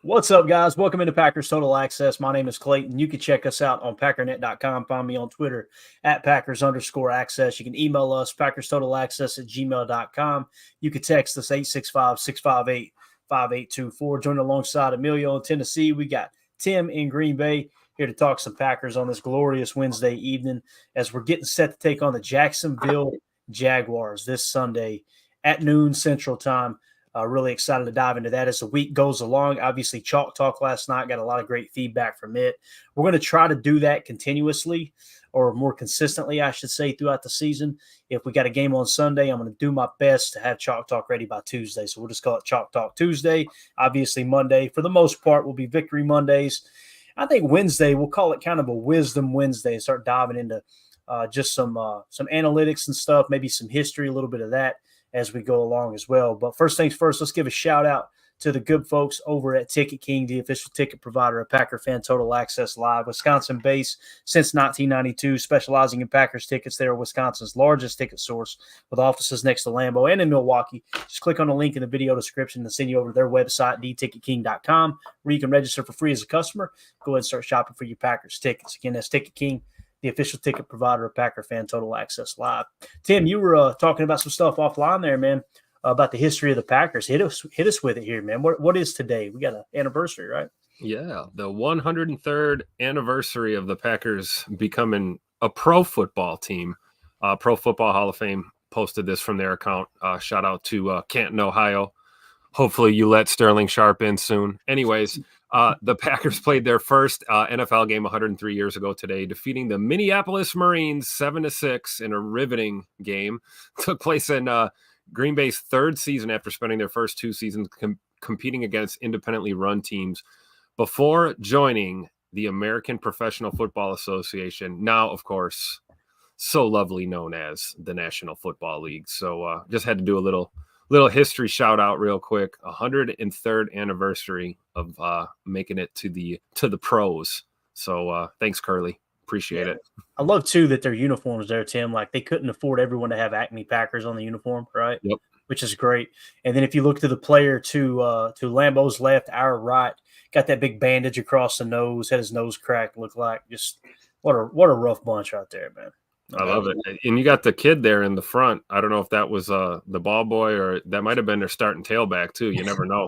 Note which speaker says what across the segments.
Speaker 1: What's up, guys? Welcome into Packers Total Access. My name is Clayton. You can check us out on packernet.com. Find me on Twitter at Packers_access. You can email us, PackersTotalAccess@gmail.com. You can text us 865-658-5824. Join alongside Emilio in Tennessee. We got Tim in Green Bay here to talk some Packers on this glorious Wednesday evening as we're getting set to take on the Jacksonville Jaguars this Sunday at noon Central Time. Really excited to dive into that as the week goes along. Obviously, Chalk Talk last night got a lot of great feedback from it. We're going to try to do that continuously or more consistently, I should say, throughout the season. If we got a game on Sunday, I'm going to do my best to have Chalk Talk ready by Tuesday. So we'll just call it Chalk Talk Tuesday. Obviously, Monday, for the most part, will be Victory Mondays. I think Wednesday, we'll call it kind of a Wisdom Wednesday and start diving into just some analytics and stuff, maybe some history, a little bit of that as we go along as well. But first things first, let's give a shout out to the good folks over at Ticket King, the official ticket provider of Packer Fan Total Access Live. Wisconsin-based since 1992, specializing in Packers tickets. They are Wisconsin's largest ticket source with offices next to Lambeau and in Milwaukee. Just click on the link in the video description to send you over to their website, theticketking.com, where you can register for free as a customer. Go ahead and start shopping for your Packers tickets. Again, that's Ticket King, the official ticket provider of Packer Fan Total Access Live. Tim, you were talking about some stuff offline there, man, about the history of the Packers. Hit us with it here, man. What is today? We got an anniversary, right?
Speaker 2: Yeah, the 103rd anniversary of the Packers becoming a pro football team. Pro Football Hall of Fame posted this from their account. Shout out to Canton, Ohio. Hopefully you let Sterling Sharp in soon. Anyways, the Packers played their first NFL game 103 years ago today, defeating the Minneapolis Marines 7-6 in a riveting game. Took place in Green Bay's third season after spending their first two seasons competing against independently run teams before joining the American Professional Football Association, now, of course, so lovely known as the National Football League. So just had to do a little history shout out real quick. 103rd anniversary of making it to the pros. So thanks, Curly. Appreciate it.
Speaker 1: I love too that their uniforms there, Tim. Like they couldn't afford everyone to have Acme Packers on the uniform, right?
Speaker 2: Yep.
Speaker 1: Which is great. And then if you look to the player to Lambeau's left, our right, got that big bandage across the nose, had his nose cracked, looked like just what a rough bunch right there, man.
Speaker 2: I love it. And you got the kid there in the front. I don't know if that was the ball boy or that might have been their starting tailback too. You never know.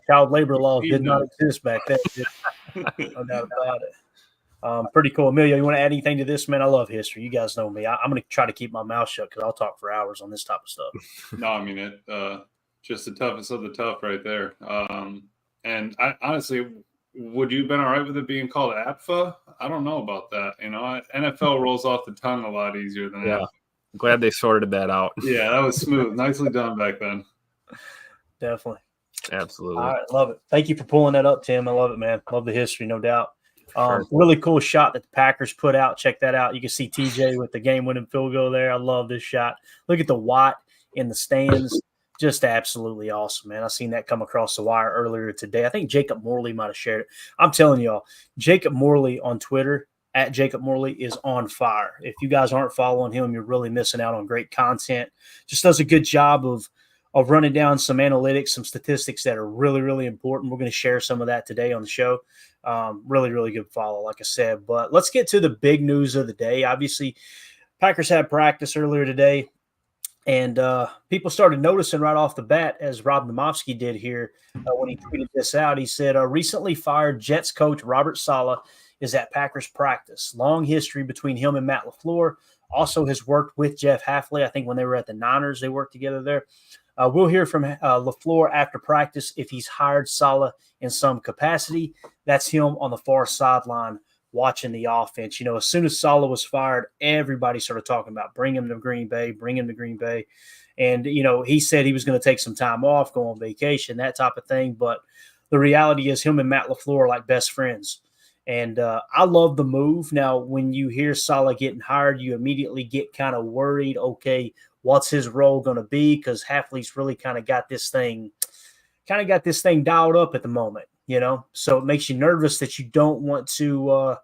Speaker 1: Child labor laws did not exist back then. No doubt about it. Pretty cool. Emilio, you want to add anything to this, man? I love history. You guys know me. I'm going to try to keep my mouth shut because I'll talk for hours on this type of stuff.
Speaker 3: No, I mean, just the toughest of the tough right there. And I honestly, would you have been all right with it being called APFA? I don't know about that. You know, NFL rolls off the tongue a lot easier than APFA.
Speaker 2: I'm glad they sorted that out.
Speaker 3: Yeah, that was smooth. Nicely done back then.
Speaker 1: Definitely.
Speaker 2: Absolutely.
Speaker 1: All right, love it. Thank you for pulling that up, Tim. I love it, man. Love the history, no doubt. Really cool shot that the Packers put out. Check that out. You can see TJ with the game-winning field goal there. I love this shot. Look at the Watt in the stands. Just absolutely awesome, man. I seen that come across the wire earlier today. I think Jacob Morley might have shared it. I'm telling y'all, Jacob Morley on Twitter, at Jacob Morley, is on fire. If you guys aren't following him, you're really missing out on great content. Just does a good job of running down some analytics, some statistics that are really, really important. We're going to share some of that today on the show. Really, really good follow, like I said. But let's get to the big news of the day. Obviously, Packers had practice earlier today. And people started noticing right off the bat, as Rob Nomofsky did here when he tweeted this out. He said, recently fired Jets coach Robert Saleh is at Packers practice. Long history between him and Matt LaFleur. Also has worked with Jeff Hafley. I think when they were at the Niners, they worked together there. We'll hear from LaFleur after practice if he's hired Saleh in some capacity. That's him on the far sideline watching the offense. You know, as soon as Saleh was fired, everybody started talking about bring him to Green Bay. And, you know, he said he was going to take some time off, go on vacation, that type of thing. But the reality is him and Matt LaFleur are like best friends. And I love the move. Now, when you hear Saleh getting hired, you immediately get kind of worried, okay, what's his role going to be? Because Hafley's really kind of got this thing dialed up at the moment. You know, so it makes you nervous that you don't want to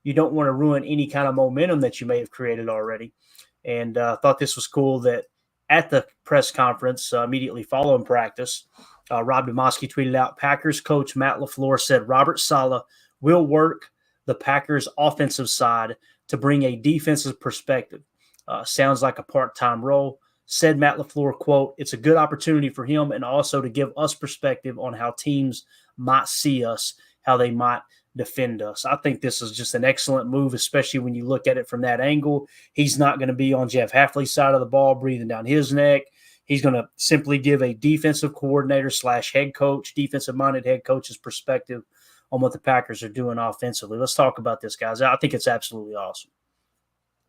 Speaker 1: ruin any kind of momentum that you may have created already. And thought this was cool that at the press conference immediately following practice, Rob Demoski tweeted out, Packers coach Matt LaFleur said Robert Saleh will work the Packers offensive side to bring a defensive perspective. Sounds like a part-time role. Said Matt LaFleur, quote, it's a good opportunity for him and also to give us perspective on how teams might see us, how they might defend us. I think this is just an excellent move, especially when you look at it from that angle. He's not going to be on Jeff Hafley's side of the ball, breathing down his neck. He's going to simply give a defensive coordinator / head coach, defensive-minded head coach's perspective on what the Packers are doing offensively. Let's talk about this, guys. I think it's absolutely awesome.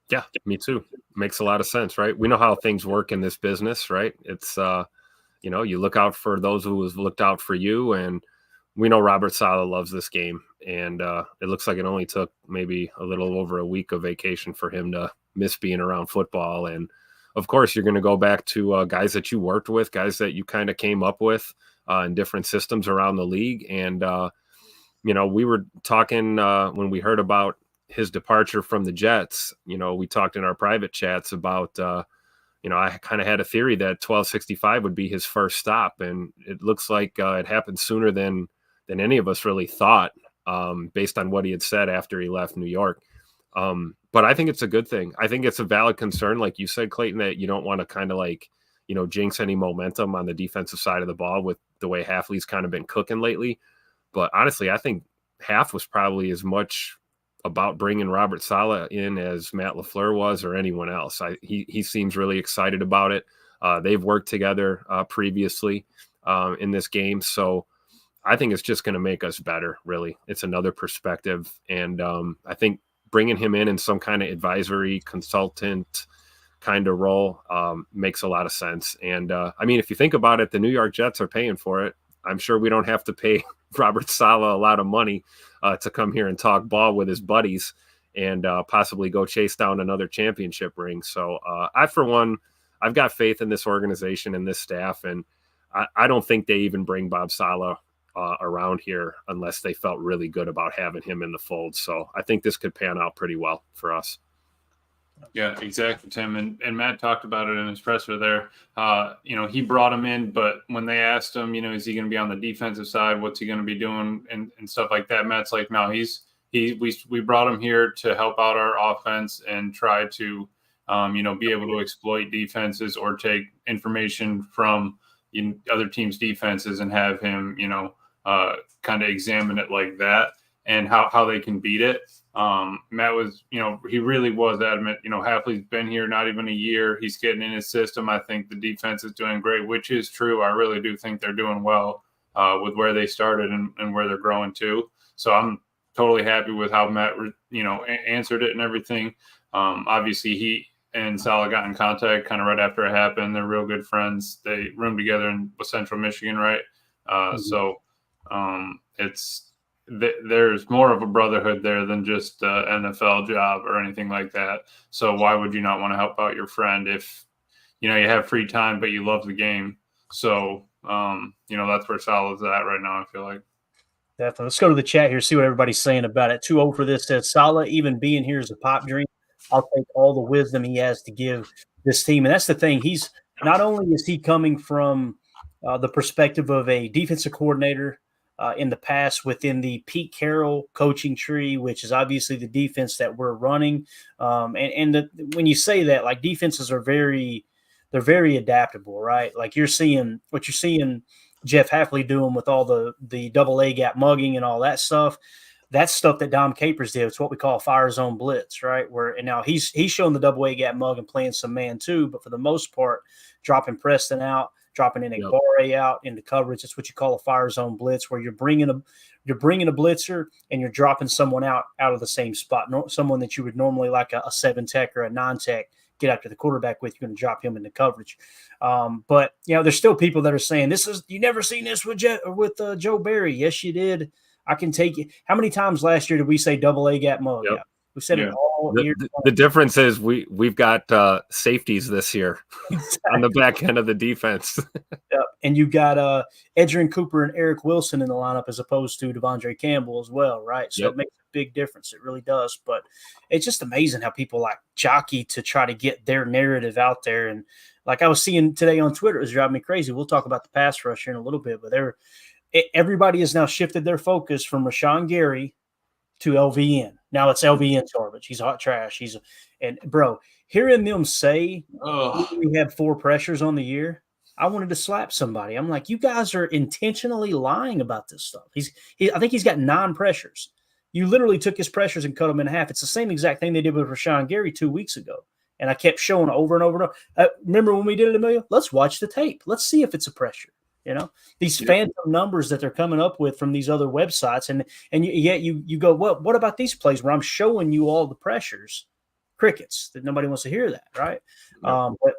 Speaker 2: Yeah, me too. Makes a lot of sense, right? We know how things work in this business, right? It's, you look out for those who have looked out for you, and we know Robert Saleh loves this game. And it looks like it only took maybe a little over a week of vacation for him to miss being around football. And, of course, you're going to go back to guys that you worked with, guys that you kind of came up with in different systems around the league. And, we were talking when we heard about his departure from the Jets. We talked in our private chats about, I kind of had a theory that 1265 would be his first stop. And it looks like it happened sooner than any of us really thought, based on what he had said after he left New York. But I think it's a good thing. I think it's a valid concern, like you said, Clayton, that you don't want to kind of jinx any momentum on the defensive side of the ball with the way Hafley's kind of been cooking lately. But honestly, I think Haf was probably as much about bringing Robert Saleh in as Matt LaFleur was or anyone else. He seems really excited about it. They've worked together previously in this game. So I think it's just going to make us better, really. It's another perspective. And I think bringing him in some kind of advisory consultant kind of role makes a lot of sense. And if you think about it, the New York Jets are paying for it. I'm sure we don't have to pay Robert Saleh a lot of money to come here and talk ball with his buddies and possibly go chase down another championship ring. So for one, I've got faith in this organization and this staff, and I don't think they even bring Bob Saleh around here unless they felt really good about having him in the fold. So I think this could pan out pretty well for us.
Speaker 3: Yeah, exactly, Tim. And Matt talked about it in his presser there. He brought him in, but when they asked him, is he going to be on the defensive side? What's he going to be doing and stuff like that? Matt's like, no, we brought him here to help out our offense and try to, be able to exploit defenses or take information from other teams' defenses and have him, kind of examine it like that and how they can beat it. Matt was, he really was adamant. Hafley's been here not even a year. He's getting in his system. I think the defense is doing great, which is true. I really do think they're doing well with where they started and where they're growing to. So I'm totally happy with how Matt, answered it and everything. Obviously, he and Saleh got in contact kind of right after it happened. They're real good friends. They roomed together in Central Michigan, right? So there's more of a brotherhood there than just an NFL job or anything like that. So why would you not want to help out your friend if, you have free time, but you love the game? So, that's where Saleh's at right now, I feel like.
Speaker 1: Definitely. Let's go to the chat here, see what everybody's saying about it. 2-0 for this says, Saleh, even being here is a pipe dream. I'll take all the wisdom he has to give this team. And that's the thing. He's not only is he coming from the perspective of a defensive coordinator in the past within the Pete Carroll coaching tree, which is obviously the defense that we're running. When you say that, like, defenses are very adaptable, right? Like you're seeing Jeff Hafley doing with all the double A gap mugging and all that stuff. That's stuff that Dom Capers did. It's what we call a fire zone blitz, right? And now he's showing the double A gap mug and playing some man too, but for the most part, dropping Preston out, dropping in Igbare out into coverage. That's what you call a fire zone blitz, where you're bringing a blitzer and you're dropping someone out of the same spot. Someone that you would normally, like a 7-tech or a 9-tech, get after the quarterback with, you're going to drop him into coverage. But there's still people that are saying you never seen this with Joe Barry. Yes, you did. I can take it. How many times last year did we say double A gap mug?
Speaker 2: Yep.
Speaker 1: Yeah. We said it all year.
Speaker 2: The difference is we've got safeties this year on the back end of the defense.
Speaker 1: Yep. And you've got Edgerrin Cooper and Eric Wilson in the lineup as opposed to Devondre Campbell as well, right? So It makes a big difference. It really does. But it's just amazing how people like jockey to try to get their narrative out there. And like I was seeing today on Twitter, it was driving me crazy. We'll talk about the pass rush here in a little bit, but everybody has now shifted their focus from Rashawn Gary to LVN. Now it's LVN's garbage. He's hot trash. And bro, hearing them say we had 4 pressures on the year, I wanted to slap somebody. I'm like, you guys are intentionally lying about this stuff. I think he's got 9 pressures. You literally took his pressures and cut them in half. It's the same exact thing they did with Rashawn Gary 2 weeks ago. And I kept showing over and over and over. Remember when we did it, Emilio? Let's watch the tape. Let's see if it's a pressure. These phantom numbers that they're coming up with from these other websites. And yet you go, well, what about these plays where I'm showing you all the pressures? Crickets. That nobody wants to hear that, right? Yep. But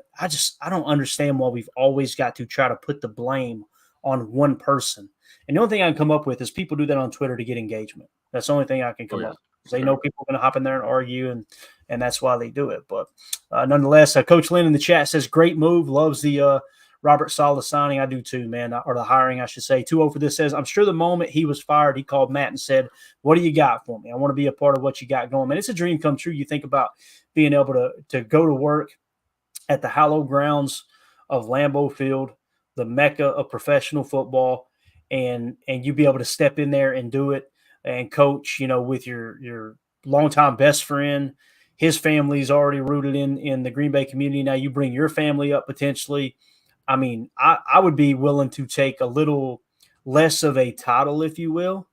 Speaker 1: I don't understand why we've always got to try to put the blame on one person. And the only thing I can come up with is people do that on Twitter to get engagement. That's the only thing I can come up with. They know people are going to hop in there and argue, and that's why they do it. But nonetheless, Coach Lynn in the chat says, great move. Loves the Robert Saleh signing. I do too, man, or the hiring, I should say. 2-0 for this says, I'm sure the moment he was fired, he called Matt and said, what do you got for me? I want to be a part of what you got going. Man, it's a dream come true. You think about being able to go to work at the hallowed grounds of Lambeau Field, the mecca of professional football, and you be able to step in there and do it and coach, with your longtime best friend. His family's already rooted in the Green Bay community. Now you bring your family up potentially. I mean, I would be willing to take a little less of a title, if you will,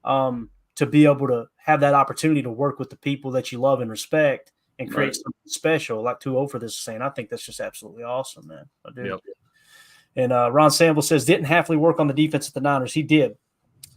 Speaker 1: to be able to have that opportunity to work with the people that you love and respect and create something special. Like 2-0 for this saying, I think that's just absolutely awesome, man. I do. Yep. And Ron Sample says, didn't Hafley work on the defense at the Niners? He did.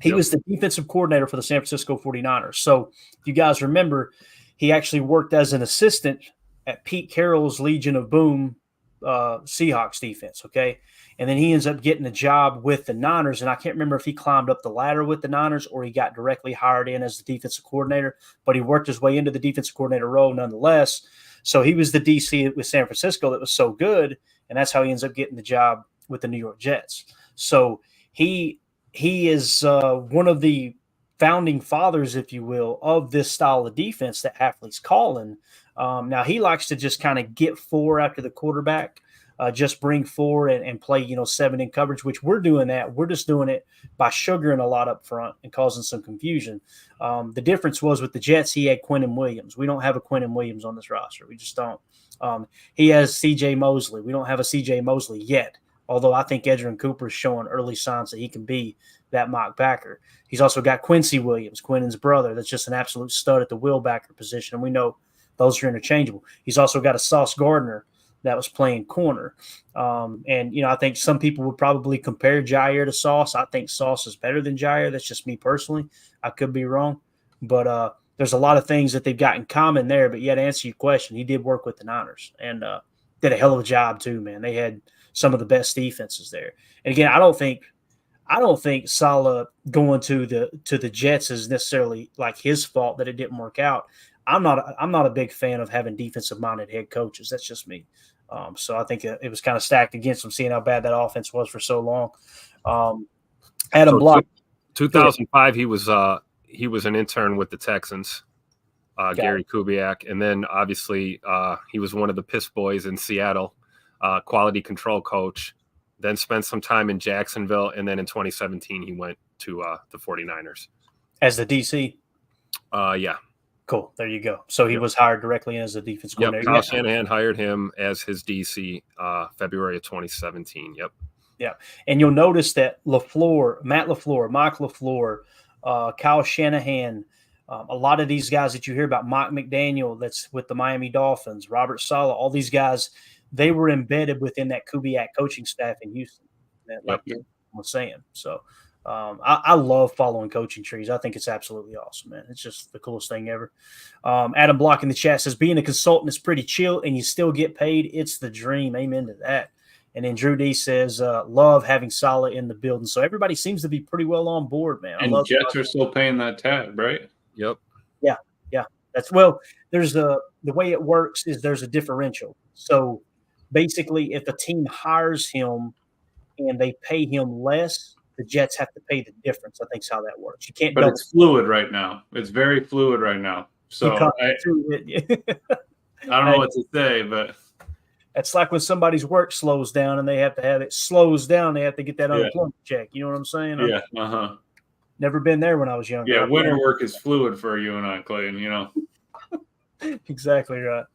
Speaker 1: He was the defensive coordinator for the San Francisco 49ers. So if you guys remember, he actually worked as an assistant at Pete Carroll's Legion of Boom Seahawks defense, okay? And then he ends up getting a job with the Niners, and I can't remember if he climbed up the ladder with the Niners or he got directly hired in as the defensive coordinator, but he worked his way into the defensive coordinator role nonetheless. So he was the DC with San Francisco that was so good, and that's how he ends up getting the job with the New York Jets. So he is one of the founding fathers, if you will, of this style of defense that Hafley's calling. Now, he likes to just kind of get 4 after the quarterback, just bring 4 and play, 7 in coverage, which we're doing that. We're just doing it by sugaring a lot up front and causing some confusion. The difference was with the Jets, he had Quinnen Williams. We don't have a Quinnen Williams on this roster. We just don't. He has C.J. Mosley. We don't have a C.J. Mosley yet, although I think Edgerrin Cooper is showing early signs that he can be that mock backer. He's also got Quincy Williams, Quinnen's brother, that's just an absolute stud at the will backer position, and we know those are interchangeable. He's also got a Sauce Gardner that was playing corner. And I think some people would probably compare Jair to Sauce. I think Sauce is better than Jair. That's just me personally. I could be wrong. But there's a lot of things that they've got in common there. But yet, to answer your question, he did work with the Niners and did a hell of a job too, man. They had some of the best defenses there. And again, I don't think Saleh going to the Jets is necessarily like his fault that it didn't work out. I'm not a big fan of having defensive-minded head coaches. That's just me. So I think it was kind of stacked against him, seeing how bad that offense was for so long. Adam Block,
Speaker 2: 2005, he was an intern with the Texans, Gary Kubiak, and then obviously he was one of the Piss Boys in Seattle, quality control coach. Then spent some time in Jacksonville, and then in 2017 he went to the 49ers
Speaker 1: as the DC.
Speaker 2: Yeah.
Speaker 1: Cool. There you go. So he was hired directly as a defense coordinator.
Speaker 2: Kyle Shanahan hired him as his DC February of 2017. Yep.
Speaker 1: Yeah. And you'll notice that Mike LaFleur, Kyle Shanahan, a lot of these guys that you hear about, Mike McDaniel that's with the Miami Dolphins, Robert Saleh, all these guys, they were embedded within that Kubiak coaching staff in Houston. Like I was saying. So I love following coaching trees. I think it's absolutely awesome, man. It's just the coolest thing ever. Adam Block in the chat says, being a consultant is pretty chill and you still get paid. It's the dream. Amen to that. And then Drew D says, love having Saleh in the building. So everybody seems to be pretty well on board, man.
Speaker 3: And Jets are still paying that tab, right?
Speaker 2: Yep.
Speaker 1: Yeah. There's the way it works is there's a differential. So basically, if a team hires him and they pay him less, the Jets have to pay the difference. I think is how that works. You can't.
Speaker 3: But it's fluid right now. It's very fluid right now. So I don't know what to say, but
Speaker 1: It's like when somebody's work slows down and they have to have it slows down. They have to get that
Speaker 3: Yeah.
Speaker 1: unemployment check. You know what I'm saying?
Speaker 3: Yeah. Uh-huh.
Speaker 1: Never been there when I was younger.
Speaker 3: Yeah. Winter work is fluid for you and I, Clayton, you know.
Speaker 1: Exactly right.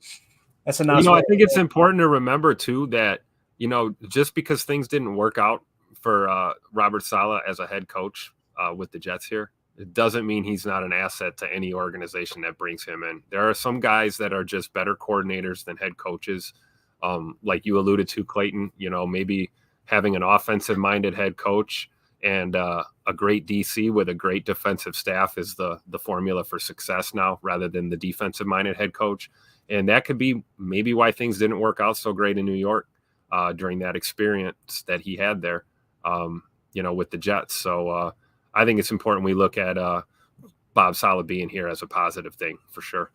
Speaker 1: That's a nice.
Speaker 2: I think it's important to remember too that, just because things didn't work out for Robert Saleh as a head coach with the Jets here, it doesn't mean he's not an asset to any organization that brings him in. There are some guys that are just better coordinators than head coaches. Like you alluded to, Clayton, maybe having an offensive-minded head coach and a great DC with a great defensive staff is the formula for success now, rather than the defensive-minded head coach. And that could be maybe why things didn't work out so great in New York during that experience that he had there, with the Jets. So I think it's important we look at Bob Saleh being here as a positive thing for sure.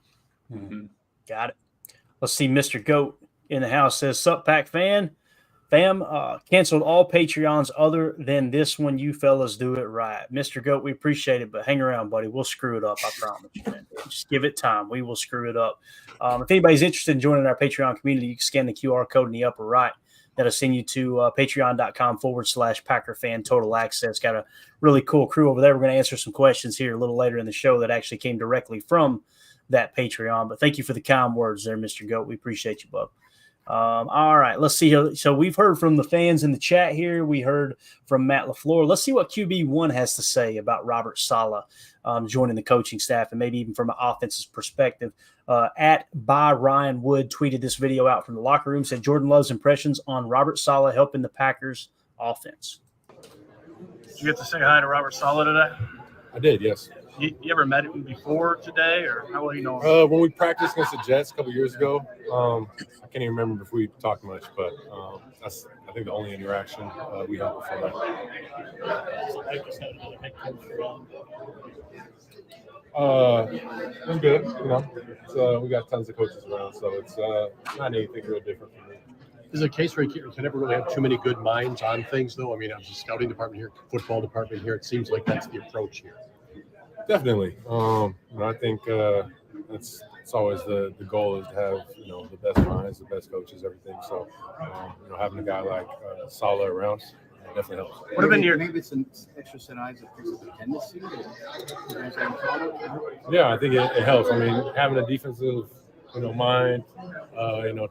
Speaker 1: Mm-hmm. Got it. Let's see. Mr. Goat in the house says, "Sup, Pack fam, canceled all Patreons other than this one. You fellas do it right." Mr. Goat, we appreciate it, but hang around, buddy. We'll screw it up. I promise you, man. Just give it time. We will screw it up. If anybody's interested in joining our Patreon community, you can scan the QR code in the upper right. That'll send you to patreon.com/PackerFan Total Access. Got a really cool crew over there. We're going to answer some questions here a little later in the show that actually came directly from that Patreon. But thank you for the kind words there, Mr. Goat. We appreciate you, bub. All right, let's see. So we've heard from the fans in the chat here. We heard from Matt LaFleur. Let's see what QB1 has to say about Robert Saleh joining the coaching staff, and maybe even from an offensive perspective. At by Ryan Wood tweeted this video out from the locker room, said Jordan Love's impressions on Robert Saleh helping the Packers offense.
Speaker 4: Did you get to say hi to Robert Saleh today?
Speaker 5: I did, yes.
Speaker 4: You ever met him before today, or how well you know him?
Speaker 5: When we practiced against the Jets a couple years ago, I can't even remember if we talked much, but that's, I think, the only interaction we had before that. It was good, we got tons of coaches around, so it's not anything real different for me.
Speaker 6: Is it a case where you can never really have too many good minds on things, though? I mean, as a scouting department here, football department here, it seems like that's the approach here.
Speaker 5: Definitely. I think it's always the goal is to have, the best minds, the best coaches, everything. So, having a guy like Saleh around definitely helps.
Speaker 4: What have been your
Speaker 7: maybe it's an extra set of eyes that fixes the tendency?
Speaker 5: Yeah, I think it helps. I mean, having a defensive, mind,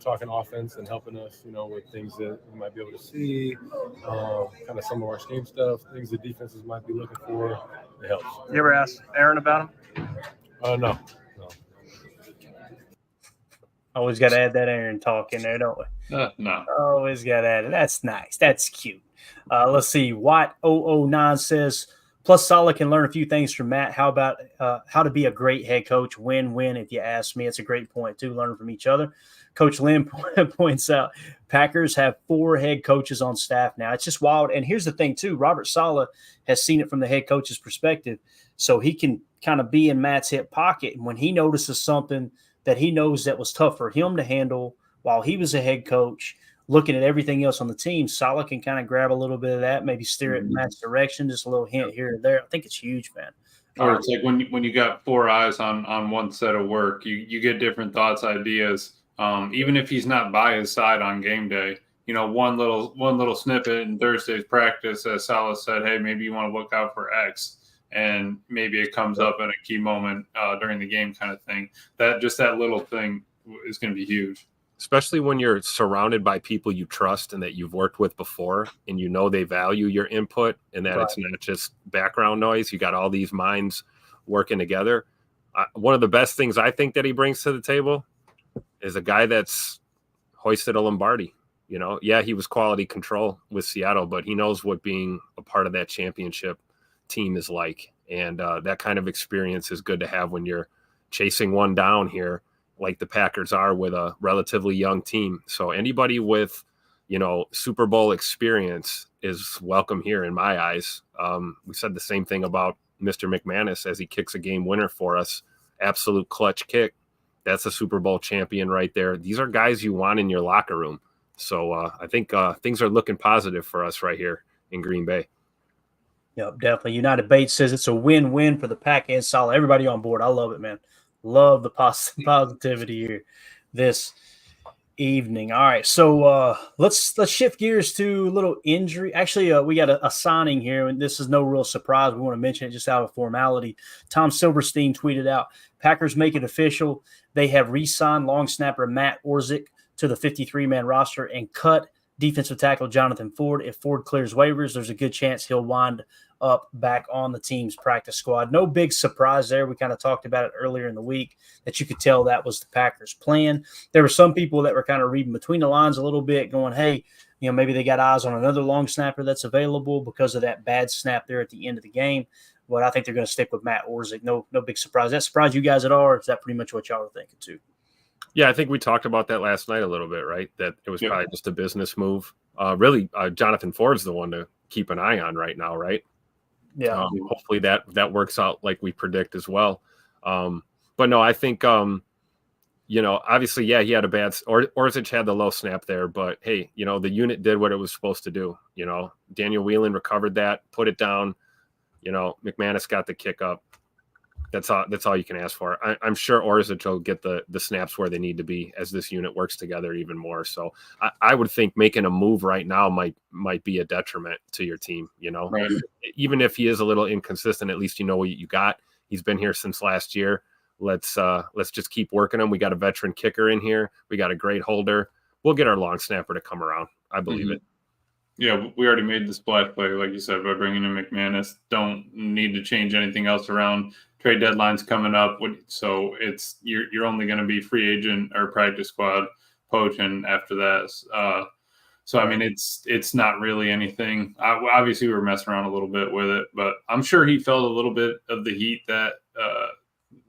Speaker 5: talking offense and helping us, with things that we might be able to see, kind of some of our scheme stuff, things that defenses might be looking for. It helps.
Speaker 4: You ever asked Aaron about him?
Speaker 5: No.
Speaker 1: Always got to add that Aaron talk in there, don't we?
Speaker 3: No.
Speaker 1: Always got to add it. That's nice. That's cute. Let's see. Watt009 says, plus Saleh can learn a few things from Matt. How about how to be a great head coach? Win-win, if you ask me. It's a great point, too, learning from each other. Coach Lynn points out Packers have 4 head coaches on staff now. It's just wild. And here's the thing, too. Robert Saleh has seen it from the head coach's perspective, so he can kind of be in Matt's hip pocket. And when he notices something that he knows that was tough for him to handle while he was a head coach, looking at everything else on the team, Saleh can kind of grab a little bit of that, maybe steer it in Matt's direction, just a little hint here or there. I think it's huge, man.
Speaker 3: Or it's like when you got 4 eyes on one set of work, you get different thoughts, ideas. Even if he's not by his side on game day, one little snippet in Thursday's practice, as Saleh said, hey, maybe you want to look out for X, and maybe it comes up in a key moment during the game, kind of thing. That little thing is going to be huge.
Speaker 2: Especially when you're surrounded by people you trust and that you've worked with before, and they value your input, and that It's not just background noise. You got all these minds working together. One of the best things I think that he brings to the table is a guy that's hoisted a Lombardi. Yeah, he was quality control with Seattle, but he knows what being a part of that championship team is like. And that kind of experience is good to have when you're chasing one down here, like the Packers are with a relatively young team. So anybody with, Super Bowl experience is welcome here in my eyes. We said the same thing about Mr. McManus as he kicks a game winner for us. Absolute clutch kick. That's a Super Bowl champion right there. These are guys you want in your locker room. So I think things are looking positive for us right here in Green Bay.
Speaker 1: Yep, definitely. United Bates says it's a win-win for the Pack and Saleh. Everybody on board. I love it, man. Love the positivity here. This evening. All right, so let's shift gears to a little injury. Actually, we got a signing here, and this is no real surprise. We want to mention it just out of formality. Tom Silverstein tweeted out, Packers make it official. They have re-signed long snapper Matt Orzik to the 53-man roster and cut defensive tackle Jonathan Ford. If Ford clears waivers, there's a good chance he'll wind up back on the team's practice squad. No big surprise there. We kind of talked about it earlier in the week that you could tell that was the Packers' plan. There were some people that were kind of reading between the lines a little bit going, hey, maybe they got eyes on another long snapper that's available because of that bad snap there at the end of the game. But I think they're going to stick with Matt Orzik. No big surprise. That surprised you guys at all, or is that pretty much what y'all were thinking too?
Speaker 2: Yeah, I think we talked about that last night a little bit, right? That it was probably just a business move. Really, Jonathan Ford's the one to keep an eye on right now, right?
Speaker 1: Yeah.
Speaker 2: Hopefully that works out like we predict as well. But no, I think, obviously, he had a bad – Orzic had the low snap there. But, hey, the unit did what it was supposed to do. Daniel Whelan recovered that, put it down. McManus got the kick up. That's all you can ask for. I'm sure Orzic will get the snaps where they need to be as this unit works together even more. So I would think making a move right now might be a detriment to your team.
Speaker 3: Right.
Speaker 2: Even if he is a little inconsistent, at least you know what you got. He's been here since last year. Let's just keep working him. We got a veteran kicker in here. We got a great holder. We'll get our long snapper to come around. I believe it.
Speaker 3: Yeah, we already made the splash play, like you said, by bringing in McManus. Don't need to change anything else around. Trade deadline's coming up, so you're only going to be free agent or practice squad poaching after that. So I mean, it's not really anything. Obviously, we were messing around a little bit with it, but I'm sure he felt a little bit of the heat that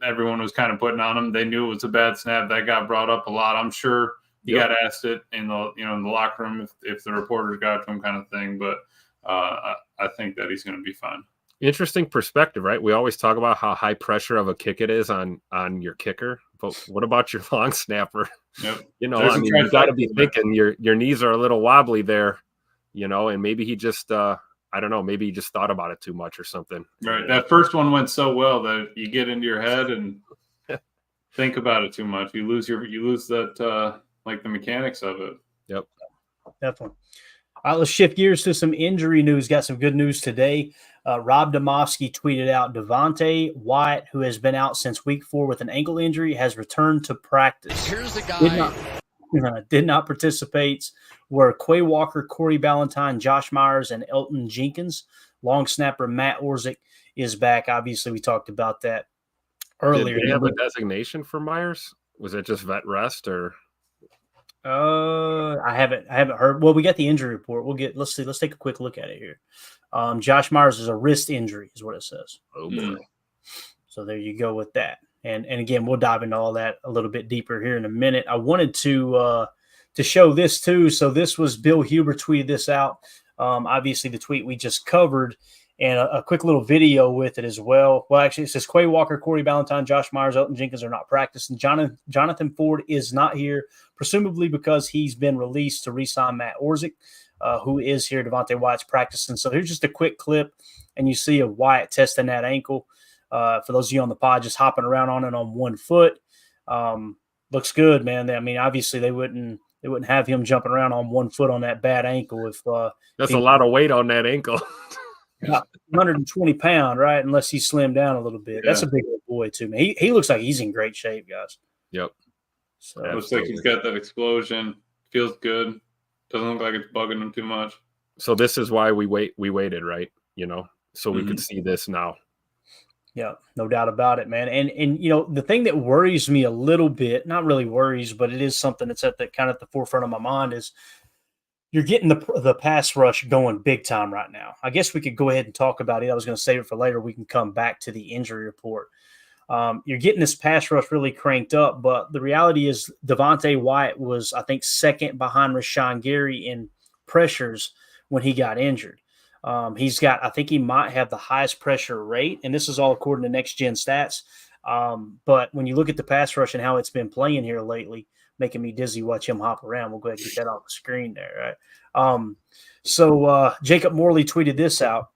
Speaker 3: everyone was kind of putting on him. They knew it was a bad snap. That got brought up a lot. I'm sure he got asked it in the in the locker room if the reporters got to him, kind of thing. But I think that he's going to be fine.
Speaker 2: Interesting perspective, right? We always talk about how high pressure of a kick it is on your kicker, but what about your long snapper?
Speaker 3: Yep.
Speaker 2: You got to be thinking your knees are a little wobbly there, and maybe he just I don't know, maybe he just thought about it too much or something.
Speaker 3: Right. That first one went so well that you get into your head and think about it too much. You lose that like the mechanics of it.
Speaker 2: Yep.
Speaker 1: Definitely. All right, let's shift gears to some injury news. Got some good news today. Rob Domofsky tweeted out Devontae Wyatt, who has been out since week 4 with an ankle injury, has returned to practice.
Speaker 8: Here's the guy.
Speaker 1: Did not participate were Quay Walker, Corey Ballantyne, Josh Myers, and Elton Jenkins. Long snapper Matt Orzik is back. Obviously, we talked about that earlier.
Speaker 2: Did they have a designation for Myers? Was it just vet rest or?
Speaker 1: I haven't heard. Well, we got the injury report. Let's see. Let's take a quick look at it here. Josh Myers is a wrist injury, is what it says.
Speaker 2: Oh boy.
Speaker 1: So there you go with that. And again, we'll dive into all that a little bit deeper here in a minute. I wanted to show this too. So this was Bill Huber tweeted this out. Obviously, the tweet we just covered, and a quick little video with it as well. Well, actually, it says Quay Walker, Corey Ballantyne, Josh Myers, Elton Jenkins are not practicing. Jonathan Ford is not here, presumably because he's been released to re-sign Matt Orzik, who is here. Devontae Wyatt's practicing. So here's just a quick clip, and you see a Wyatt testing that ankle. For those of you on the pod, just hopping around on it on one foot. Looks good, man. I mean, obviously they wouldn't have him jumping around on one foot on that bad ankle if
Speaker 2: that's a lot of weight on that ankle.
Speaker 1: 120 pound, right? Unless he slimmed down a little bit.
Speaker 3: Yeah.
Speaker 1: That's a big old boy too, man. He looks like he's in great shape, guys.
Speaker 2: Yep.
Speaker 1: So
Speaker 3: Looks like he's got that explosion. Feels good. Doesn't look like it's bugging him too much.
Speaker 2: So this is why we waited, right? So we could see this now.
Speaker 1: yeah, no doubt about it, man. And the thing that worries me a little bit, not really worries, but it is something that's at the kind of at the forefront of my mind is you're getting the pass rush going big time right now. I guess we could go ahead and talk about it. I was going to save it for later. We can come back to the injury report. You're getting this pass rush really cranked up, but the reality is Devontae Wyatt was, I think, second behind Rashawn Gary in pressures when he got injured. He's got, I think he might have the highest pressure rate, and this is all according to Next Gen Stats. But when you look at the pass rush and how it's been playing here lately, making me dizzy watch him hop around. We'll go ahead and get that off the screen there, right? So Jacob Morley tweeted this out.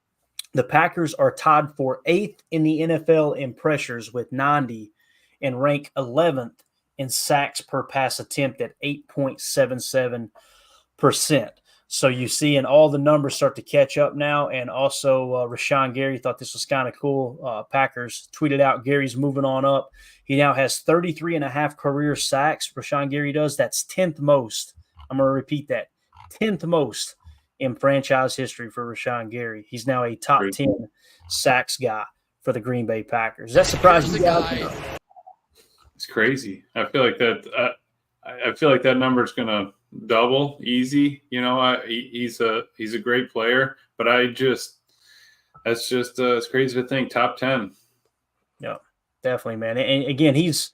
Speaker 1: The Packers are tied for 8th in the NFL in pressures with 90 and rank 11th in sacks per pass attempt at 8.77%. So you see, and all the numbers start to catch up now. And also, Rashawn Gary thought this was kind of cool. Packers tweeted out Gary's moving on up. He now has 33 and a half career sacks. Rashawn Gary does. That's 10th most. I'm going to repeat that. 10th most in franchise history for Rashawn Gary. He's now a top 10 sacks guy for the Green Bay Packers. Does that surprise you guys?
Speaker 3: It's crazy. I feel like that. I feel like that number is going to double easy. You know, he's a great player, but it's crazy to think top 10.
Speaker 1: Yeah, definitely, man. And again, he's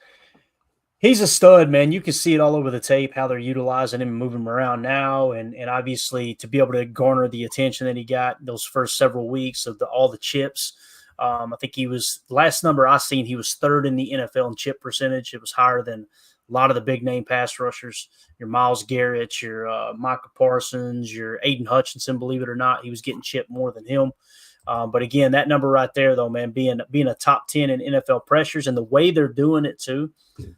Speaker 1: a stud, man. You can see it all over the tape how they're utilizing him and moving him around now, and obviously to be able to garner the attention that he got those first several weeks of all the chips. I think he was, last number I seen, he was third in the NFL in chip percentage. It was higher than a lot of the big name pass rushers, your Myles Garrett, your Micah Parsons, your Aiden Hutchinson. Believe it or not, he was getting chipped more than him. But again, that number right there, though, man, being a top 10 in NFL pressures, and the way they're doing it too,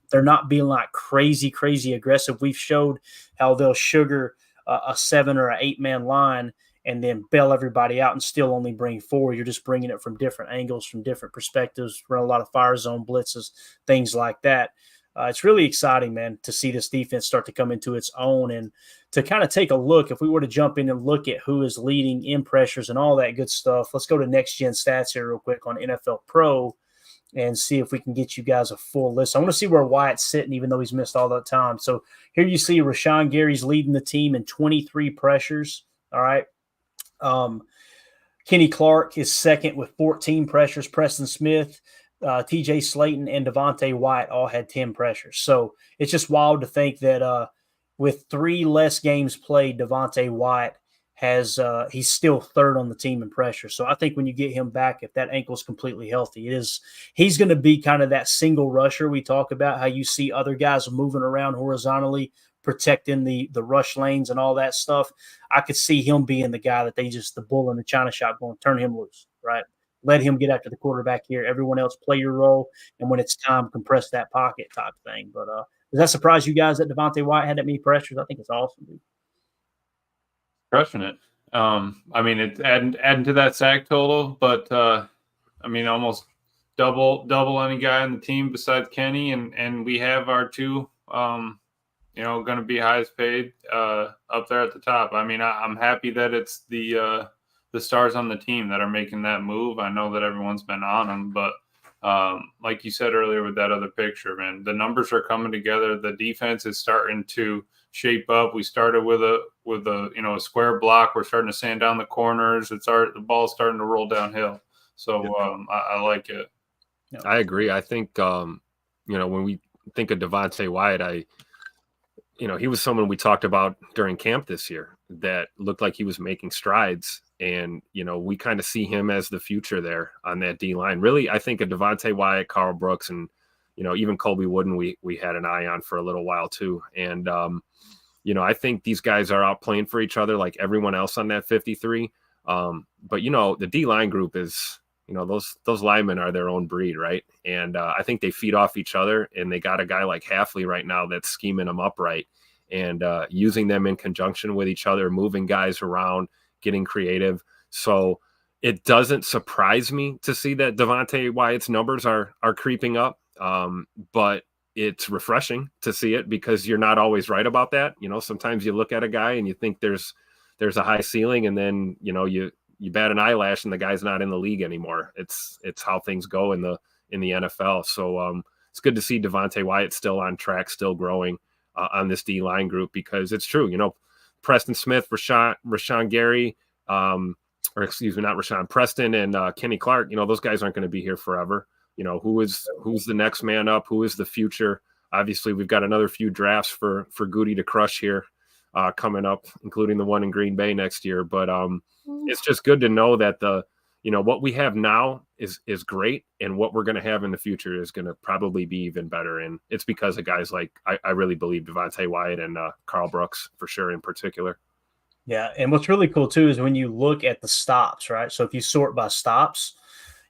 Speaker 1: they're not being like crazy aggressive. We've showed how they'll sugar a 7 or an 8-man line and then bail everybody out and still only bring 4. You're just bringing it from different angles, from different perspectives, run a lot of fire zone blitzes, things like that. It's really exciting, man, to see this defense start to come into its own and to kind of take a look. If we were to jump in and look at who is leading in pressures and all that good stuff, let's go to Next Gen Stats here real quick on NFL Pro and see if we can get you guys a full list. I want to see where Wyatt's sitting, even though he's missed all that time. So here you see Rashawn Gary's leading the team in 23 pressures. All right. Kenny Clark is second with 14 pressures. Preston Smith, TJ Slayton, and Devontae Wyatt all had 10 pressures. So it's just wild to think that with 3 less games played, Devontae Wyatt he's still third on the team in pressure. So I think when you get him back, if that ankle's completely healthy, he's going to be kind of that single rusher we talk about, how you see other guys moving around horizontally, protecting the rush lanes and all that stuff. I could see him being the guy that the bull in the china shop going, turn him loose, right? Let him get after the quarterback here. Everyone else play your role, and when it's time, compress that pocket type thing. But does that surprise you guys that Devontae Wyatt had that many pressures? I think it's awesome, dude.
Speaker 3: Crushing it. I mean, it's adding to that sack total, but I mean, almost double any guy on the team besides Kenny, and we have our 2 going to be highest paid up there at the top. I mean, I'm happy that it's the stars on the team that are making that move. I know that everyone's been on them, but like you said earlier with that other picture, man, the numbers are coming together. The defense is starting to shape up. We started with a square block. We're starting to sand down the corners. The ball's starting to roll downhill. So I like it.
Speaker 2: I agree. I think when we think of Devontae Wyatt, he was someone we talked about during camp this year that looked like he was making strides. And, we kind of see him as the future there on that D line. Really, I think of Devontae Wyatt, Carl Brooks, and, even Colby Wooden, we had an eye on for a little while too. And, I think these guys are out playing for each other like everyone else on that 53. But, the D line group is, those linemen are their own breed, right? And I think they feed off each other, and they got a guy like Halfley right now that's scheming them up right and using them in conjunction with each other, moving guys around, getting creative. So it doesn't surprise me to see that Devontae Wyatt's numbers are creeping up, but it's refreshing to see it because you're not always right about that. Sometimes you look at a guy and you think there's a high ceiling, and then you bat an eyelash and the guy's not in the league anymore. It's how things go in the NFL. So it's good to see Devontae Wyatt still on track, still growing on this D line group, because it's true. Preston Smith, Rashawn Gary, Preston and Kenny Clark, those guys aren't going to be here forever. Who's the next man up? Who is the future? Obviously, we've got another few drafts for Goody to crush here coming up, including the one in Green Bay next year. But it's just good to know that what we have now is great, and what we're going to have in the future is going to probably be even better. And it's because of guys like I really believe Devontae Wyatt and Carl Brooks for sure in particular.
Speaker 1: Yeah, and what's really cool too is when you look at the stops, right? So if you sort by stops,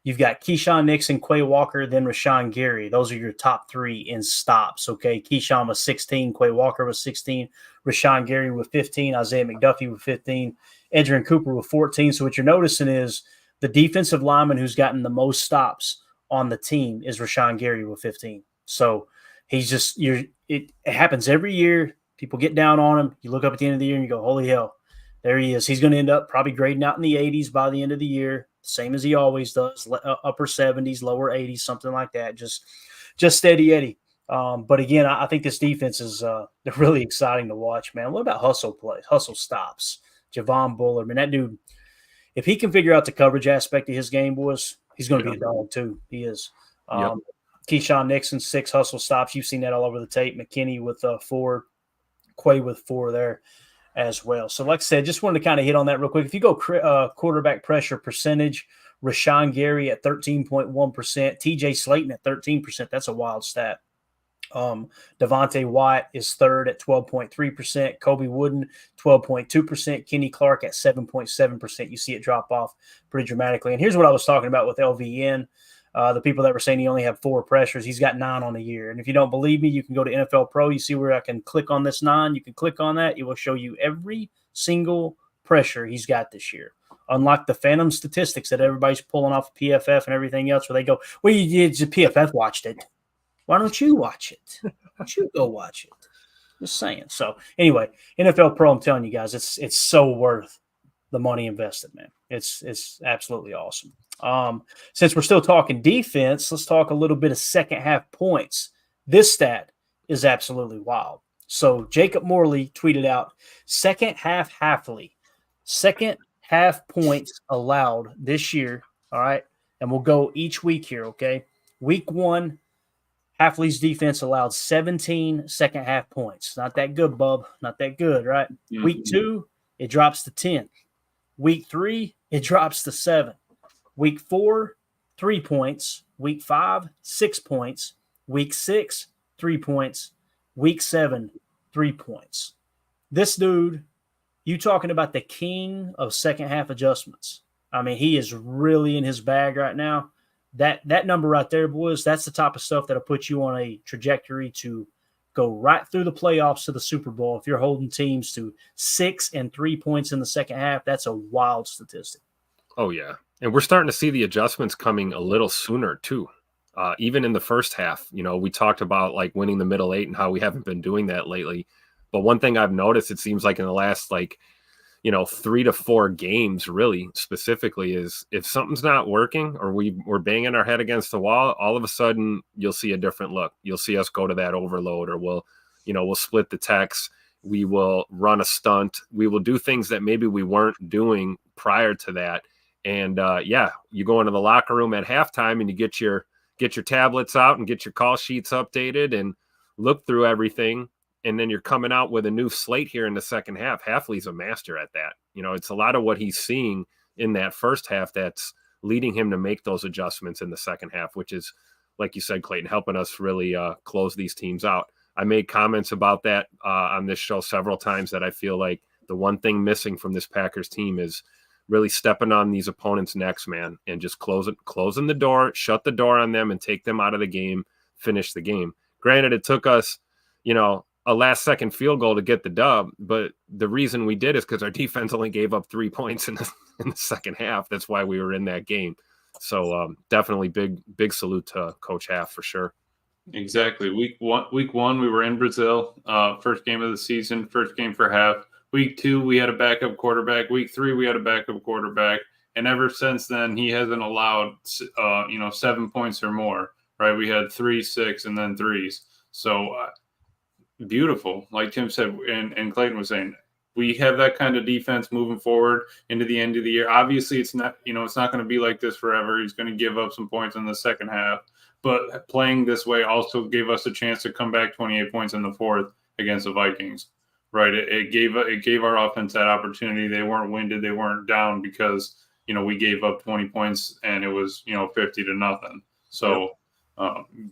Speaker 1: You've got Keyshawn Nixon, Quay Walker, then Rashawn Gary. Those are your top 3 in stops, okay? Keyshawn was 16, Quay Walker was 16, Rashawn Gary with 15, Isaiah McDuffie with 15, Edgerrin Cooper with 14. So what you're noticing is the defensive lineman who's gotten the most stops on the team is Rashawn Gary with 15. So he's just it happens every year. People get down on him. You look up at the end of the year and you go, holy hell, there he is. He's going to end up probably grading out in the 80s by the end of the year, same as he always does, upper 70s, lower 80s, something like that. Just steady Eddie. But again, I think this defense is they're really exciting to watch, man. What about hustle plays, hustle stops? Javon Bullard, man, that dude, if he can figure out the coverage aspect of his game, boys, he's going to be a dog too. He is. Keyshawn Nixon, 6 hustle stops. You've seen that all over the tape. McKinney with 4, Quay with 4 there as well. So like I said, just wanted to kind of hit on that real quick. If you go quarterback pressure percentage, Rashawn Gary at 13.1%, TJ Slayton at 13%. That's a wild stat. Devontae White is 3rd at 12.3%. Kobe Wooden, 12.2%. Kenny Clark at 7.7%. You see it drop off pretty dramatically. And here's what I was talking about with LVN. The people that were saying he only had 4 pressures, he's got 9 on the year. And if you don't believe me, you can go to NFL Pro. You see where I can click on this 9. You can click on that. It will show you every single pressure he's got this year. Unlike the phantom statistics that everybody's pulling off of PFF and everything else, where they go, well, you did, PFF watched it. Why don't you watch it? Why don't you go watch it? Just saying. So anyway, NFL Pro, I'm telling you guys, it's so worth the money invested, man. It's absolutely awesome. Since we're still talking defense, let's talk a little bit of second half points. This stat is absolutely wild. So Jacob Morley tweeted out second half points allowed this year. All right. And we'll go each week here. Okay. Week 1, Hafley's defense allowed 17 second half points. Not that good, bub. Not that good, right? Mm-hmm. Week 2, it drops to 10. Week 3, it drops to 7. Week 4, 3 points. Week 5, 6 points. Week 6, 3 points. Week 7, 3 points. This dude, you talking about the king of second half adjustments. I mean, he is really in his bag right now. That number right there, boys, that's the type of stuff that'll put you on a trajectory to go right through the playoffs to the Super Bowl. If you're holding teams to 6 and 3 points in the second half, that's a wild statistic.
Speaker 2: Oh, yeah. And we're starting to see the adjustments coming a little sooner, too. Even in the first half, we talked about like winning the middle 8 and how we haven't been doing that lately. But one thing I've noticed, it seems like in the last 3 to 4 games, really specifically, is if something's not working or we're banging our head against the wall, all of a sudden you'll see a different look. You'll see us go to that overload, or we'll split the text. We will run a stunt. We will do things that maybe we weren't doing prior to that. And you go into the locker room at halftime and you get your tablets out and get your call sheets updated and look through everything. And then you're coming out with a new slate here in the second half. Hafley's a master at that. It's a lot of what he's seeing in that first half that's leading him to make those adjustments in the second half, which is, like you said, Clayton, helping us really close these teams out. I made comments about that on this show several times, that I feel like the one thing missing from this Packers team is really stepping on these opponents' necks, man, and just closing the door, shut the door on them and take them out of the game, finish the game. Granted, it took us, a last-second field goal to get the dub, but the reason we did is because our defense only gave up 3 points in the second half. That's why we were in that game. So definitely big salute to Coach Haff for sure.
Speaker 3: Exactly. Week one, we were in Brazil. First game of the season, first game for Haff. Week 2, we had a backup quarterback. Week 3, we had a backup quarterback. And ever since then, he hasn't allowed, 7 points or more, right? We had 3, 6, and then 3s. So beautiful. Like Tim said, and Clayton was saying, we have that kind of defense moving forward into the end of the year. Obviously, it's not going to be like this forever. He's going to give up some points in the second half. But playing this way also gave us a chance to come back 28 points in the fourth against the Vikings. Right, it gave our offense that opportunity. They weren't winded, they weren't down because we gave up 20 points and it was 50-0. So